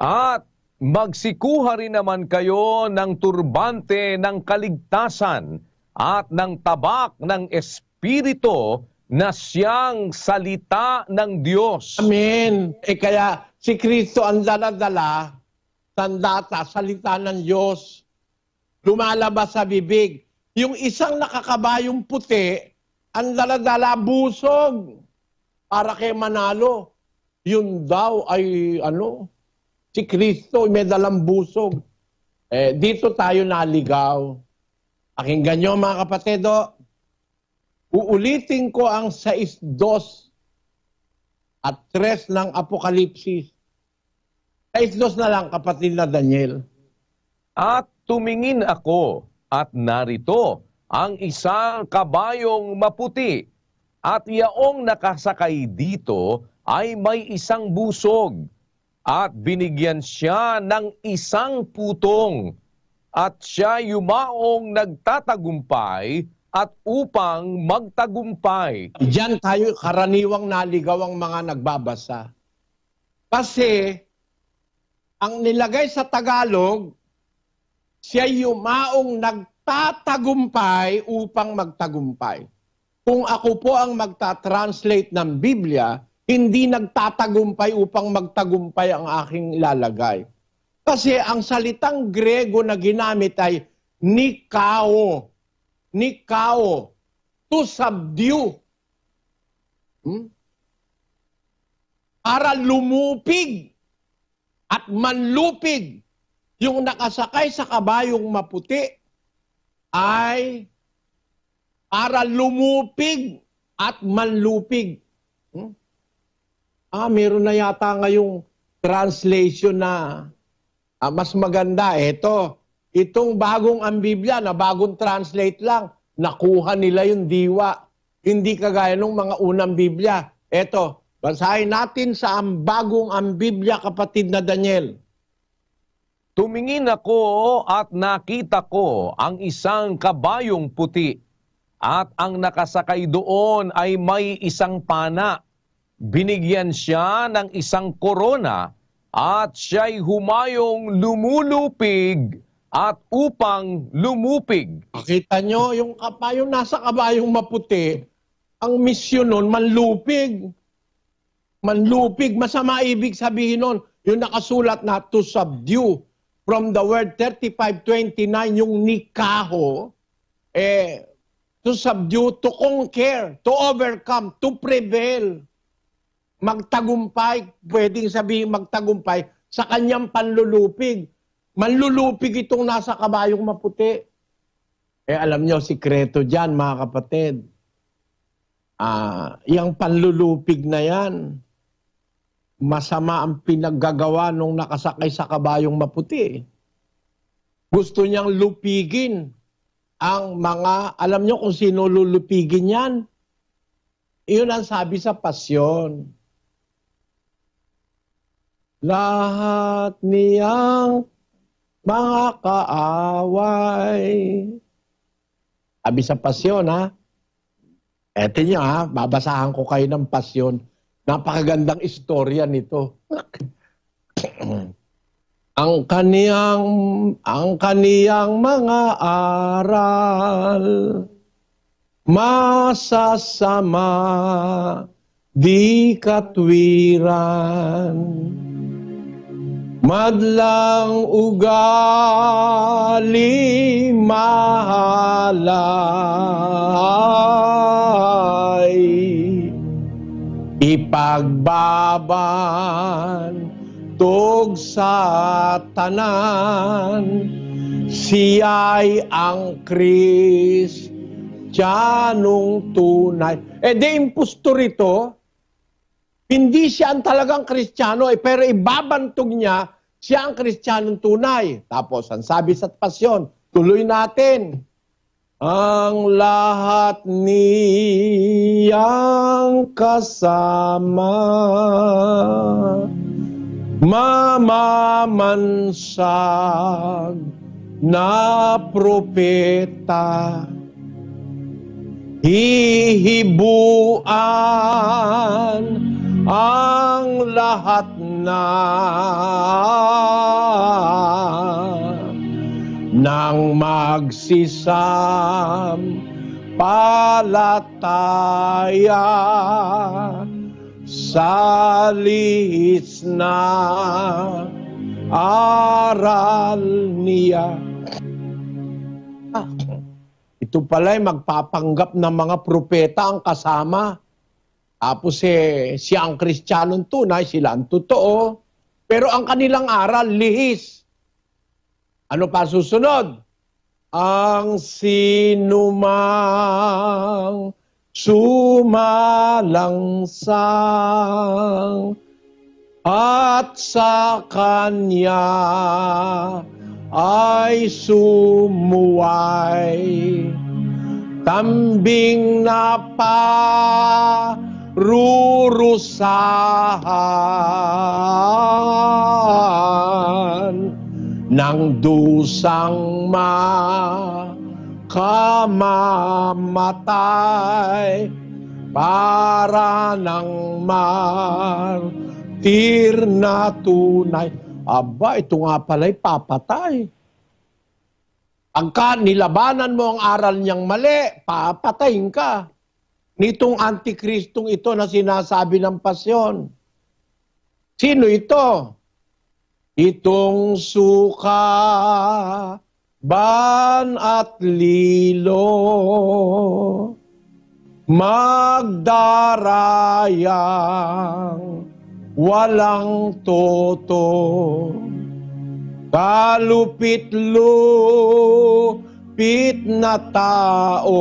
At magsikuha rin naman kayo ng turbante ng kaligtasan at ng tabak ng Espiritu na siyang salita ng Diyos.
Amen. Kaya si Kristo ang dala-dala, sandata, salita ng Diyos, lumalabas sa bibig. Yung isang nakakabayong puti, ang dala-dala busog para kay manalo. Yun daw ay si Kristo may dalang busog. Dito tayo naligaw. Pakinggan nyo mga kapatido, uulitin ko ang 6:2 at 3 ng Apokalipsis. 6:2 na lang, kapatid na Daniel.
At tumingin ako at narito ang isang kabayong maputi at yaong nakasakay dito ay may isang busog at binigyan siya ng isang putong at siya yumaong nagtatagumpay at upang magtagumpay.
Diyan tayo karaniwang naligaw ang mga nagbabasa. Kasi ang nilagay sa Tagalog, siya yumaong nagtatagumpay upang magtagumpay. Kung ako po ang magta-translate ng Biblia, hindi nagtatagumpay upang magtagumpay ang aking ilalagay. Kasi ang salitang Grego na ginamit ay nikao. Nikao. To subdue. Para lumupig at manlupig. Yung nakasakay sa kabayong maputi ay para lumupig at manlupig. Meron na yata ngayong translation na mas maganda. Itong bagong ang Biblia na bagong translate lang, nakuha nila yung diwa. Hindi kagaya ng mga unang Biblia. Basahin natin sa bagong ang Biblia, kapatid na Daniel.
Tumingin ako at nakita ko ang isang kabayong puti at ang nakasakay doon ay may isang pana. Binigyan siya ng isang korona at siya'y humayong lumulupig at upang lumupig.
Makita nyo, yung nasa kabayong maputi, ang misyon nun, manlupig. Manlupig, masama ibig sabihin nun. Yung nakasulat na to subdue. From the word 35:29, yung nikaho, to subdue, to conquer, to overcome, to prevail. Magtagumpay, pwedeng sabihin magtagumpay, sa kanyang panlulupig. Manlulupig itong nasa kabayong maputi. Alam nyo, sikreto dyan, mga kapatid. Yung panlulupig na yan, masama ang pinaggagawa nung nakasakay sa kabayong maputi. Gusto niyang lupigin ang mga, alam niyo kung sino lulupigin yan? Iyon ang sabi sa Pasyon. Lahat niyang mga kaaway. Sabi sa Pasyon, Eto niyo, babasahan ko kayo ng Pasyon. Napakagandang istorya nito. ang kaniyang mga aral masasama, di katwiran, madlang ugali mahalay, Ipagbabantog sa tanan, siya'y ang Kristiyanong tunay. Di impostor ito. Hindi siya ang talagang Kristiyano, pero ibabantog niya, siya ang Kristiyanong tunay. Tapos, ang sabi sa pasyon, tuloy natin. Ang lahat niyang kasama, mamamansag na propeta, hihibuan ang lahat na nang magsisam-palataya sa lihis na aral niya. Ito pala'y magpapanggap ng mga propeta ang kasama. Tapos siya ang Kristiyanong tunay, sila ang totoo. Pero ang kanilang aral, lihis. Ano pa susunod? Ang sinumang sumalangsang at sa kanya ay sumuway, tambing na parurusahan ng dusang makamamatay para ng martir na tunay. Aba, ito nga pala'y papatay. Pagka nilabanan mo ang aral niyang mali, papatayin ka. Nitong antikristong ito na sinasabi ng pasyon. Sino ito? Itong suka, ban at lilo, magdarayang walang toto, kalupit-lupit na tao,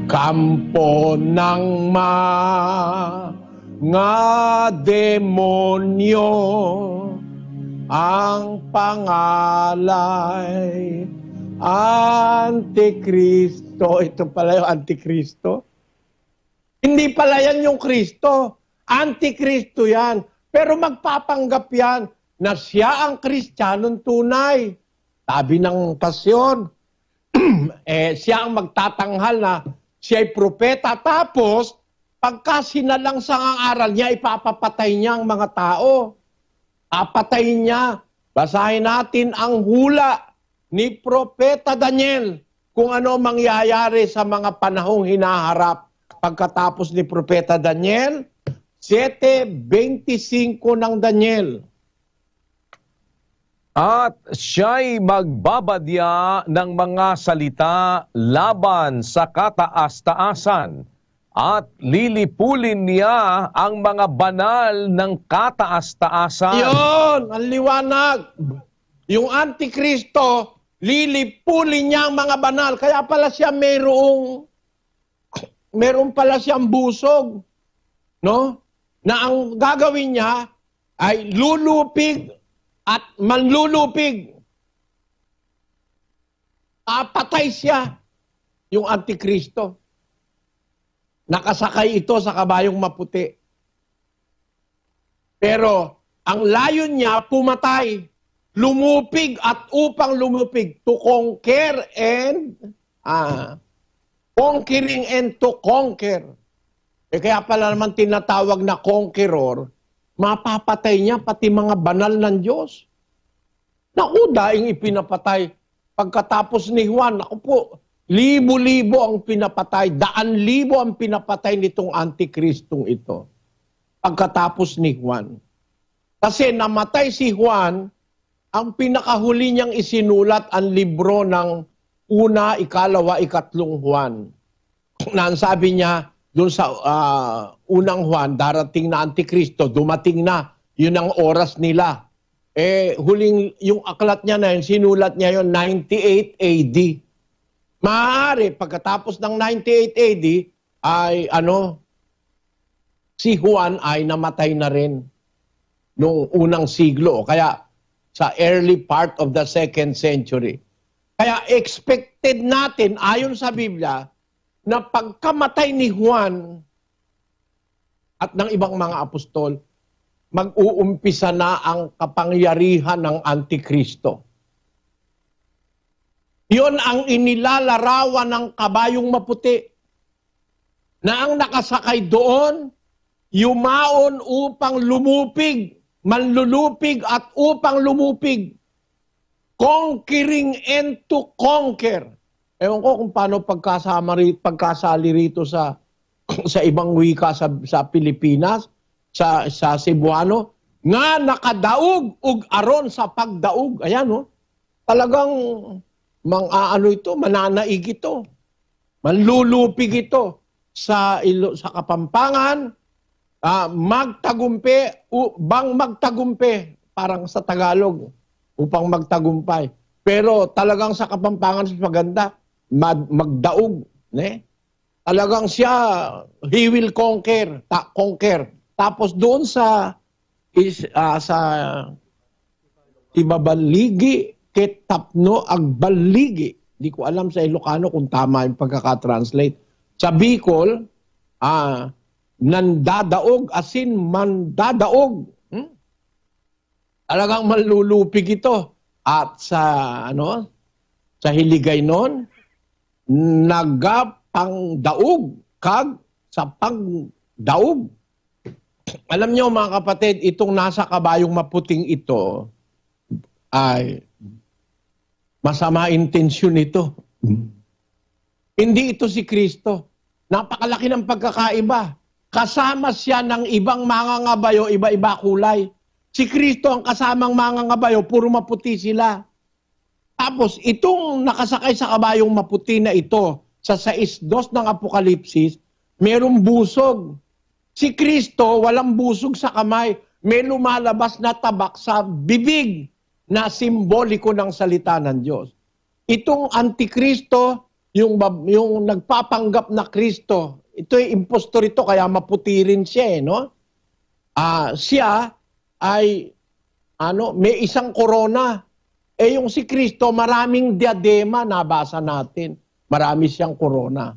kampo ng mga demonyo, ang pangalay Antikristo. Ito pala yung Antikristo. Hindi pala yan yung Kristo. Antikristo yan. Pero magpapanggap yan na siya ang Kristiyanong tunay. Sabi ng pasyon, siya ang magtatanghal na siya ay propeta. Tapos, pagka sinalangsang ang aral niya, ipapapatay niya ang mga tao. Papatayin niya. Basahin natin ang hula ni Propeta Daniel kung ano mangyayari sa mga panahong hinaharap. Pagkatapos ni Propeta Daniel, 7:25 ng Daniel.
At siya'y magbabadya ng mga salita laban sa kataas-taasan at lilipulin niya ang mga banal ng kataas-taasan.
Yun, ang liwanag. Yung Antikristo, lilipulin niya ang mga banal. Kaya pala siya meron pala siyang busog, no? Na ang gagawin niya ay lulupig at manlulupig. Patay siya, yung Antikristo. Nakasakay ito sa kabayong maputi. Pero ang layon niya, pumatay. Lumupig at upang lumupig, to conquer and conquering and to conquer. Kaya pala naman tinatawag na conqueror, mapapatay niya pati mga banal ng Diyos. Naku, daing ipinapatay. Pagkatapos ni Juan, naku po, libo-libo ang pinapatay, daan-libo ang pinapatay nitong Antikristong ito. Pagkatapos ni Juan. Kasi namatay si Juan, ang pinakahuli niyang isinulat ang libro ng una, ikalawa, ikatlong Juan. na ang sabi niya doon sa unang Juan, darating na Antikristo, dumating na, yun ang oras nila. Huling yung aklat niya na yun, sinulat niya yun 98 AD. Maaari, pagkatapos ng 98 AD, ay si Juan ay namatay na rin noong unang siglo. Kaya sa early part of the 2nd century. Kaya expected natin, ayon sa Biblia, na pagkamatay ni Juan at ng ibang mga apostol, mag-uumpisa na ang kapangyarihan ng Antikristo. Yon ang inilalarawan ng kabayong maputi na ang nakasakay doon, yumaon upang lumupig, manlulupig at upang lumupig. Conquering and to conquer. Ewan ko kung paano pagkasali rito sa ibang wika sa Pilipinas, sa Cebuano, nga nakadaog ug aron sa pagdaog. Ayan, no? Talagang mananaig ito. Manlulupig ito sa Kapampangan, magtagumpe, parang sa Tagalog, upang magtagumpay. Pero talagang sa Kapampangan maganda, magdaog. Talagang siya, he will conquer. Tapos doon sa ibabaligi, ketapno agbaligi. Di ko alam sa Ilocano kung tama yung pagkaka-translate. Sa Bicol, nandadaog, asin mandadaog. Talagang malulupig ito. At sa Hiligay noon, nagapangdaog kag sa pagdaog. Alam nyo mga kapatid, itong nasa kabayong maputing ito ay masama intensyon ito. Hindi ito si Kristo. Napakalaki ng pagkakaiba. Kasama siya ng ibang mangangabayo, iba-iba kulay. Si Kristo ang kasamang mangangabayo, puro maputi sila. Tapos, itong nakasakay sa kabayong maputi na ito, sa 6:2 ng Apokalipsis, merong busog. Si Kristo, walang busog sa kamay. May lumalabas na tabak sa bibig na simboliko ng salita ng Diyos. Itong Antikristo, yung nagpapanggap na Kristo, ito ay impostor ito, kaya maputi rin siya, no? Siya ay may isang korona. Yung si Kristo, maraming diadema, nabasa natin. Marami siyang korona.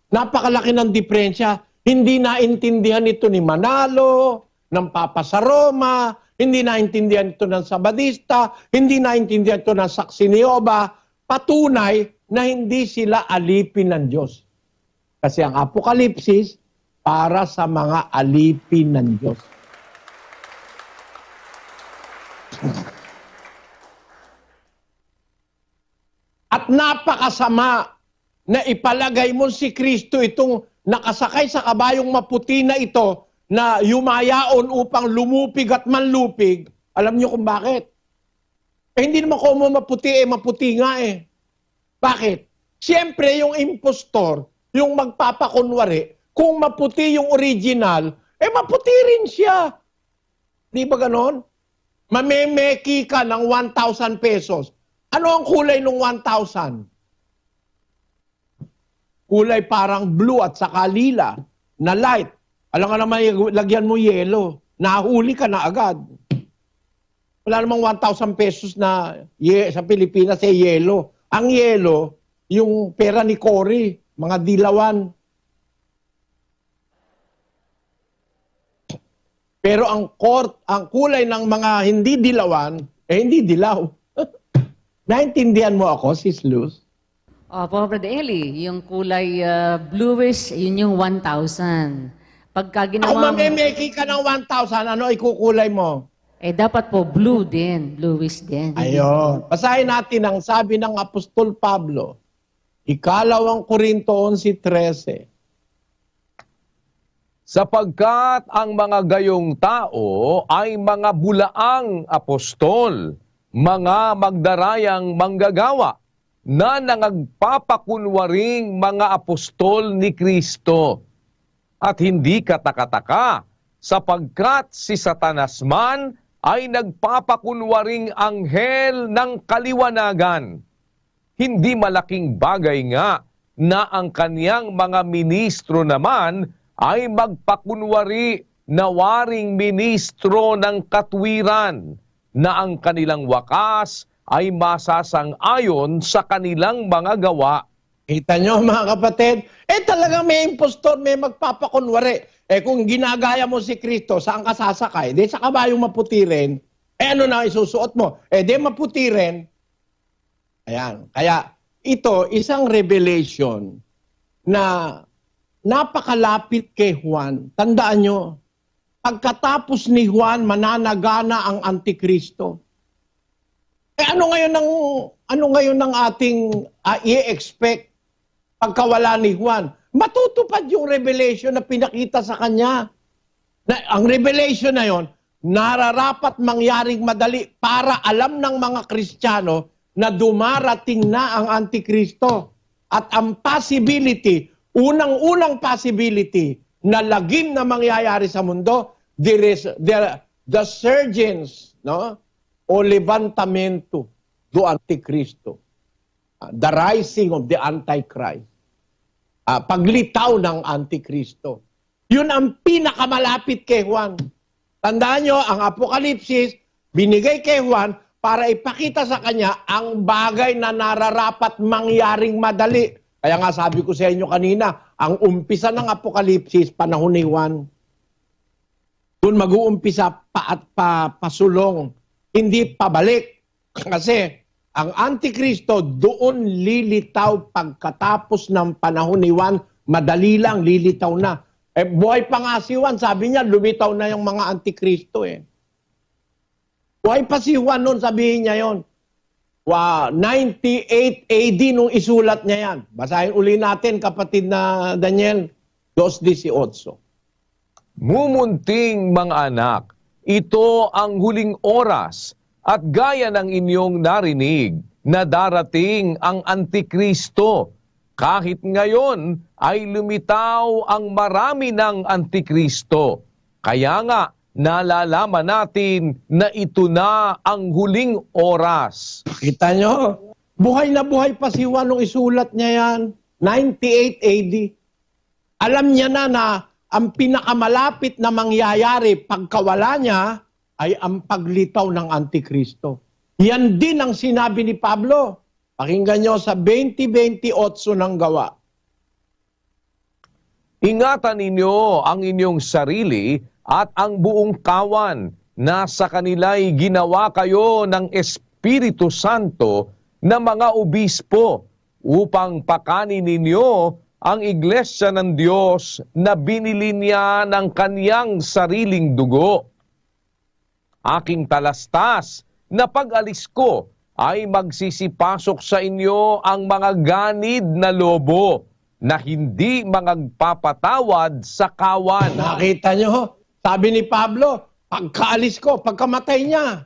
Napakalaki ng diferensya. Hindi naintindihan ito ni Manalo, ng Papa sa Roma, hindi naintindihan ito ng Sabadista, hindi naintindihan ito ng Saksi ni Jehovah. Patunay na hindi sila alipin ng Diyos. Kasi ang Apokalipsis, para sa mga alipin ng Diyos. At napakasama na ipalagay mo si Kristo itong nakasakay sa kabayong maputi na ito na yumayaon upang lumupig at manlupig. Alam niyo kung bakit? Hindi naman ko maputi maputi nga eh. Bakit? Siyempre yung impostor, yung magpapakunwari, kung maputi yung original, maputi rin siya. Di ba ganon? Mamemeki ka ng 1,000 pesos. Ano ang kulay ng 1,000? Kulay parang blue at saka lila na light. Alam ka naman, lagyan mo yelo. Nahuli ka na agad. Wala namang 1,000 pesos na sa Pilipinas yelo. Ang yelo, yung pera ni Cory, mga dilawan. Pero ang kulay ng mga hindi dilawan, hindi dilaw. Naintindihan mo ako, Sis Luz?
Opo, Brother Eli, yung kulay bluish, yun yung 1,000. Pagka
Kung
ginawa
mamemeki ka ng 1,000, ano ikukulay mo?
dapat po blue din, bluish din.
Ayun. Basahin natin ang sabi ng Apostol Pablo, 2 Korinto 11:13.
Sapagkat ang mga gayong tao ay mga bulaang apostol, mga magdarayang manggagawa, na nangagpapakunwaring mga apostol ni Kristo. At hindi katakataka, sapagkat si Satanas man ay nagpapakunwaring anghel ng kaliwanagan. Hindi malaking bagay nga na ang kaniyang mga ministro naman ay magpakunwari na waring ministro ng katwiran, na ang kanilang wakas ay masasang-ayon sa kanilang mga gawa.
Kita nyo mga kapatid, talagang may impostor, may magpapakunwari. Kung ginagaya mo si Kristo, saan ka sasakay? Di sa kabayong maputi rin. Ano na isusuot mo? Di maputi rin. Ayan. Kaya ito, isang revelation na napakalapit kay Juan. Tandaan nyo, pagkatapos ni Juan, mananagana ang Antikristo. Ano ngayon ng ating i-expect pagkawala ni Juan? Matutupad yung revelation na pinakita sa kanya. Ang revelation na yon, nararapat mangyaring madali para alam ng mga Kristiyano na dumarating na ang Antikristo. At ang possibility, unang-unang possibility na lagim na mangyayari sa mundo, the surgence, no? O levantamento do Antikristo. The rising of the Antichrist. Paglitaw ng Antikristo. Yun ang pinakamalapit kay Juan. Tandaan nyo, ang Apokalipsis, binigay kay Juan para ipakita sa kanya ang bagay na nararapat mangyaring madali. Kaya nga sabi ko sa inyo kanina, ang umpisa ng Apokalipsis, panahon ni Juan. Doon mag-uumpisa pasulong, hindi pabalik. Kasi ang Antikristo doon lilitaw pagkatapos ng panahon ni Juan, madali lang, lilitaw na. Buhay pa nga si Juan, sabi niya, lumitaw na yung mga Antikristo Buhay pa si Juan noon, sabihin niya yon. 98 AD nung isulat niya yan. Basahin uli natin, kapatid na Daniel 2:18.
Mumunting mga anak, ito ang huling oras, at gaya ng inyong narinig na darating ang Antikristo. Kahit ngayon ay lumitaw ang marami ng Antikristo. Kaya nga, nalalaman natin na ito na ang huling oras.
Kita nyo? Buhay na buhay pa si Juan nung isulat niya yan. 98 AD. Alam niya na ang pinakamalapit na mangyayari pagkawala niya ay ang paglitaw ng Antikristo. Yan din ang sinabi ni Pablo. Pakinggan nyo sa 20:28 ng Gawa.
Ingatan ninyo ang inyong sarili at ang buong kawan na sa kanila'y ginawa kayo ng Espiritu Santo na mga obispo upang pakanin ninyo ang iglesia ng Diyos na binili niya ng kaniyang sariling dugo. Aking talastas na pag-alis ko ay magsisipasok sa inyo ang mga ganid na lobo na hindi magpapatawad sa kawan.
Nakita nyo? Sabi ni Pablo, pagkaalis ko, pagkamatay niya,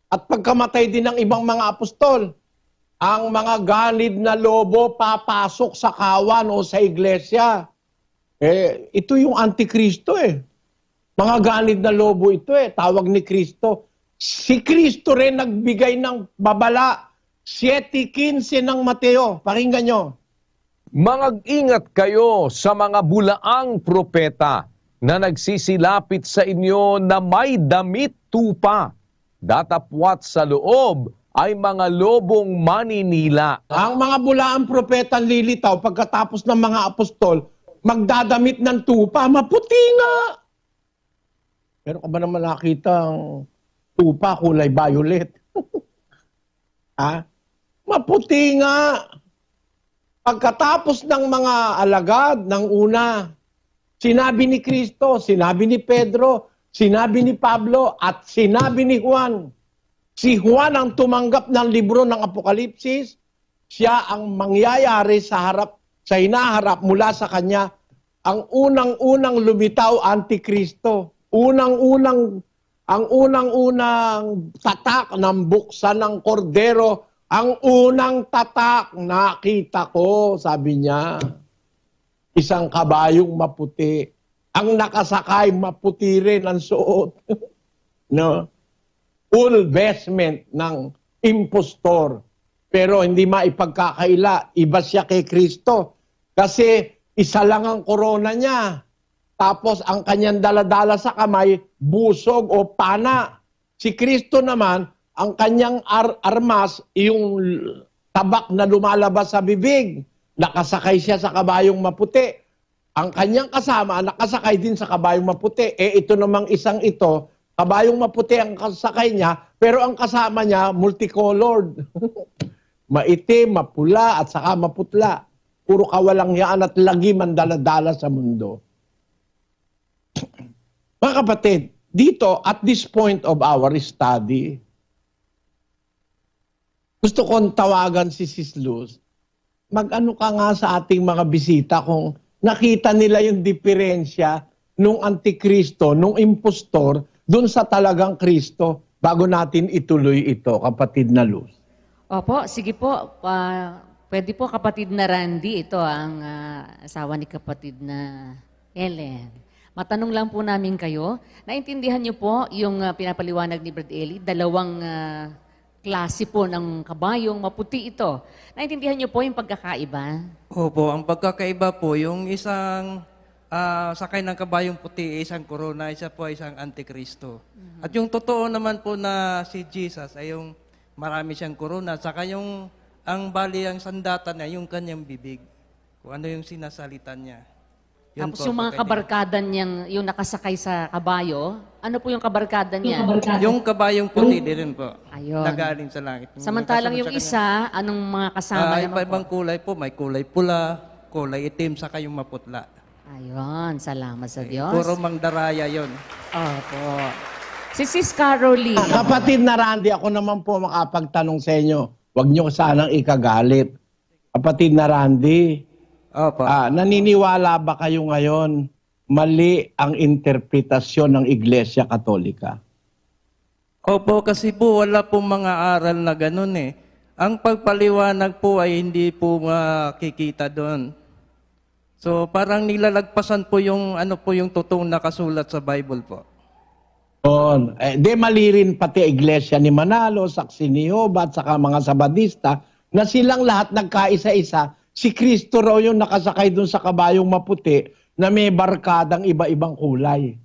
at pagkamatay din ng ibang mga apostol, ang mga ganid na lobo papasok sa kawan o sa iglesia. Ito yung Antikristo Mga ganid na lobo ito tawag ni Kristo. Si Kristo rin nagbigay ng babala, 7:15 ng Mateo. Pakinggan nyo.
Mag-ingat kayo sa mga bulaang propeta na nagsisilapit sa inyo na may damit tupa. Datapwat sa loob ay mga lobong maninila.
Ang mga bulaang propeta lilitaw pagkatapos ng mga apostol, magdadamit ng tupa, maputi nga. Pero ka ba naman nakita ang tupa kulay violet? Maputi nga. Pagkatapos ng mga alagad ng una, sinabi ni Kristo, sinabi ni Pedro, sinabi ni Pablo, at sinabi ni Juan. Si Juan ang tumanggap ng libro ng Apokalipsis, siya ang mangyayari sa hinaharap mula sa kanya, ang unang-unang lumitaw Antikristo. Ang unang-unang tatak ng buksan ng kordero Ang unang tatak nakita ko, sabi niya, isang kabayong maputi. Ang nakasakay, maputi rin ang suot. No? Full vestment ng impostor. Pero hindi maipagkakaila. Iba siya kay Kristo. Kasi isa lang ang korona niya. Tapos ang kanyang daladala sa kamay, busog o pana. Si Kristo naman, ang kanyang armas, yung tabak na lumalabas sa bibig. Nakasakay siya sa kabayong maputi. Ang kanyang kasama, nakasakay din sa kabayong maputi. Ito namang isang ito, kabayong maputi ang kasakay niya, pero ang kasama niya, multicolored. Maitim, mapula, at saka maputla. Puro kawalangyaan at lagi mandaladala sa mundo. Mga kapatid, dito, at this point of our study, gusto kong tawagan si Sis Luz, mag-ano ka nga sa ating mga bisita kung nakita nila yung diferensya nung antikristo, nung impostor, dun sa talagang Kristo, bago natin ituloy ito, kapatid na Luz.
Opo, sige po. Pwede po kapatid na Randy, ito ang asawa ni kapatid na Ellen. Matanong lang po namin kayo, naintindihan niyo po yung pinapaliwanag ni Brad Eli, dalawang klase po ng kabayong maputi ito. Naintindihan niyo po yung pagkakaiba?
Opo, ang pagkakaiba po, yung isang sakay ng kabayong puti, isang corona, isa po isang antikristo. At yung totoo naman po na si Jesus ay yung marami siyang corona, saka yung ang bali ang sandata niya, yung kanyang bibig. Kung ano yung sinasalita niya. Yun
Tapos
po,
yung mga
pagkaiba.
kabarkada niyang, yung nakasakay sa kabayo, ano po yung kabarkada niya?
Yung kabayong puti din rin po.
Ayun.
Nagaling sa langit.
Samantalang yung
Kasunod sa
isa, anong mga kasama
kanya.
naman po?
Iba-ibang kulay po. May kulay pula, kulay itim, saka yung maputla.
Ayun, salamat sa Diyos.
Puro mangdaraya yon.
Opo. Si Sis Caroline.
Kapatid na Randy, ako naman po makapagtanong sa inyo. Huwag niyo sanang ikagalit. Kapatid na Randy,
Opo.
naniniwala ba kayo ngayon mali ang interpretasyon ng Iglesia Katolika?
Opo, kasi po wala pong mga aral na ganun eh. Ang pagpaliwanag po ay hindi po makikita doon. So parang nilalagpasan po yung ano po yung totoong nakasulat sa Bible po.
Di mali rin pati Iglesia ni Manalo, Saksi ni Jehovah, at saka mga Sabadista, na silang lahat nagkaisa-isa. Si Kristo raw yung nakasakay dun sa kabayong maputi na may barkadang iba-ibang kulay.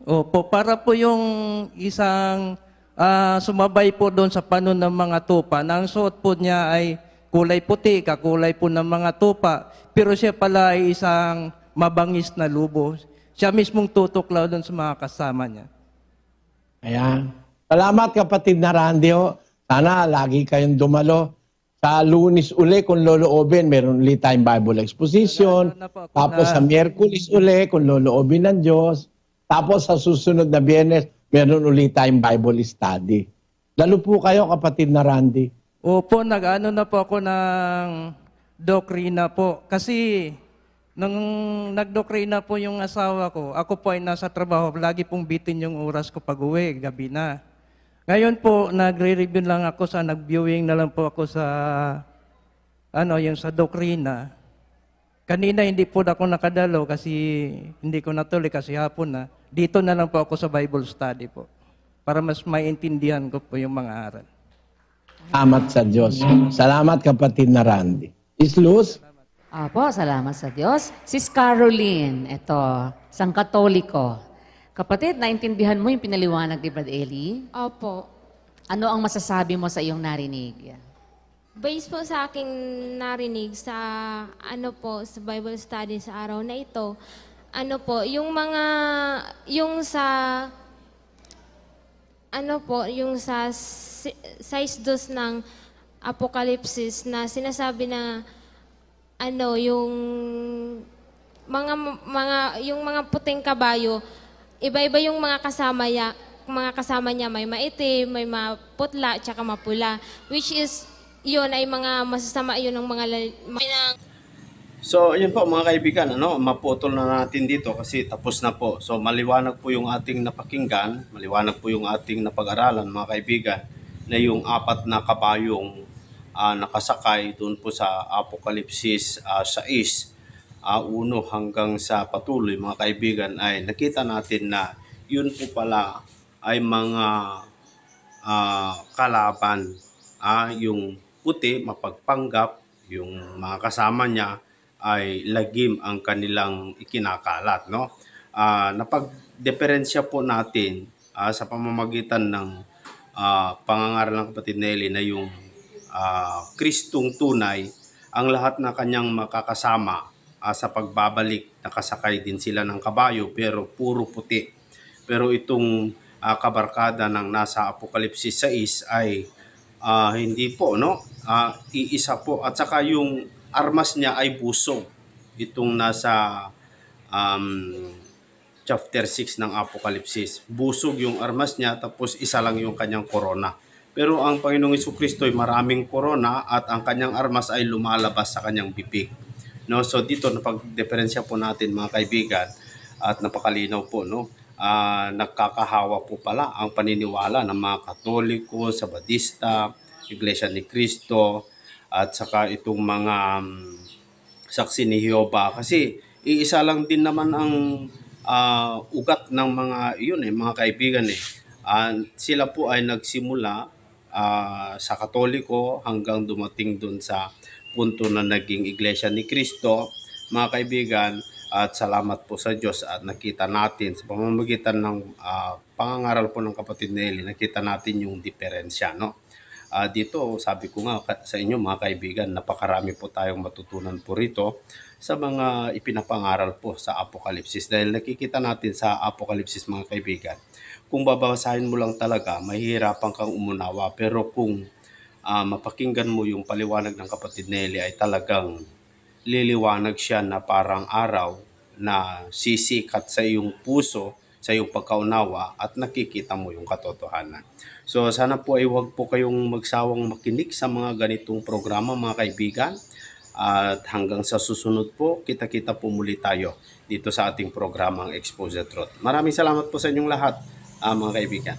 Opo, para po yung isang sumabay po doon sa panon ng mga tupa, na ang suot po niya ay kulay puti, kakulay po ng mga tupa, pero siya pala ay isang mabangis na lubo. Siya mismong tutuklaw doon sa mga kasama niya.
Ayan. Salamat kapatid na Randy. Sana lagi kayong dumalo. Sa Lunes uli, kung loloobin, meron ulit tayong Bible Exposition. Tapos sa Miyerkules uli, kung loloobin ng Diyos. Tapos sa susunod na Biyernes, meron ulit tayong Bible Study. Lalo po kayo kapatid na Randy.
Opo, nag-ano na po ako ng doktrina po. Kasi nung nagdoktrina po yung asawa ko, ako po ay nasa trabaho, lagi pong bitin yung oras ko pag uwi, gabi na. Ngayon po, nagre-review lang ako nag-viewing na lang po ako sa, yung sa doktrina. Kanina hindi po ako nakadalo kasi hindi ko natuloy kasi hapon na. Dito na lang po ako sa Bible study po. Para mas maintindihan ko po yung mga aral.
Salamat sa Diyos. Salamat kapatid na Randy. Islus?
Opo, salamat sa Diyos. Sis Caroline, ito, isang Katoliko. Kapatid, naintindihan mo yung pinaliwanag ni Brad Eli?
Opo.
Ano ang masasabi mo sa iyong narinig?
Based po sa aking narinig sa sa Bible study sa araw na ito, yung sa size 2 ng Apokalipsis na sinasabi na yung mga puting kabayo, iba-iba yung mga kasama niya, may maitim, may maputla, tsaka mapula, which is yun ay mga masasama yun ng mga
So, yun po mga kaibigan, maputol na natin dito kasi tapos na po. So, maliwanag po yung ating napakinggan, maliwanag po yung ating napag-aralan mga kaibigan. na yung 4 na kabayong nakasakay doon po sa Apokalipsis 6, 1 hanggang sa patuloy, mga kaibigan, ay nakita natin na yun po pala ay mga kalaban. Yung puti, mapagpanggap, yung mga kasama niya ay lagim ang kanilang ikinakalat, no? Napagdiferensya po natin sa pamamagitan ng pangangaral ng kapatid Nelly na yung Kristong tunay, ang lahat na kanyang makakasama sa pagbabalik, nakasakay din sila ng kabayo pero puro puti. Pero itong kabarkada ng nasa Apokalipsis 6 ay hindi po, no? Iisa po, at saka yung armas niya ay busog. Itong nasa chapter 6 ng Apokalipsis. Busog yung armas niya, tapos isa lang yung kanyang korona. Pero ang Panginoong Jesucristo ay maraming korona at ang kanyang armas ay lumalabas sa kanyang bibig. No, so dito napag-diferensya po natin, mga kaibigan, at napakalinaw po, no. Nagkakahawa po pala ang paniniwala ng mga Katoliko, Sabadista, Iglesia ni Cristo, at saka itong mga saksi ni Jehovah, kasi iisa lang din naman ang ugat ng mga iyon, mga kaibigan. Sila po ay nagsimula sa Katoliko hanggang dumating dun sa punto na naging Iglesia ni Cristo, mga kaibigan. At salamat po sa Diyos at nakita natin sa pamamagitan ng pangangaral po ng kapatid Nelly, nakita natin yung diferensya, no? Dito, sabi ko nga sa inyo, mga kaibigan, napakarami po tayong matutunan po rito sa mga ipinapangaral po sa Apokalipsis. Dahil nakikita natin sa Apokalipsis, mga kaibigan, kung babasahin mo lang talaga, mahihirapan kang umunawa. Pero kung mapakinggan mo yung paliwanag ng kapatid Nelly, ay talagang liliwanag siya na parang araw na sisikat sa iyong puso, sa iyong pagkaunawa, at nakikita mo yung katotohanan. So sana po ay huwag po kayong magsawang makinig sa mga ganitong programa, mga kaibigan. At hanggang sa susunod po, kita-kita po muli tayo dito sa ating programang Expose the Truth. Maraming salamat po sa inyong lahat, mga kaibigan.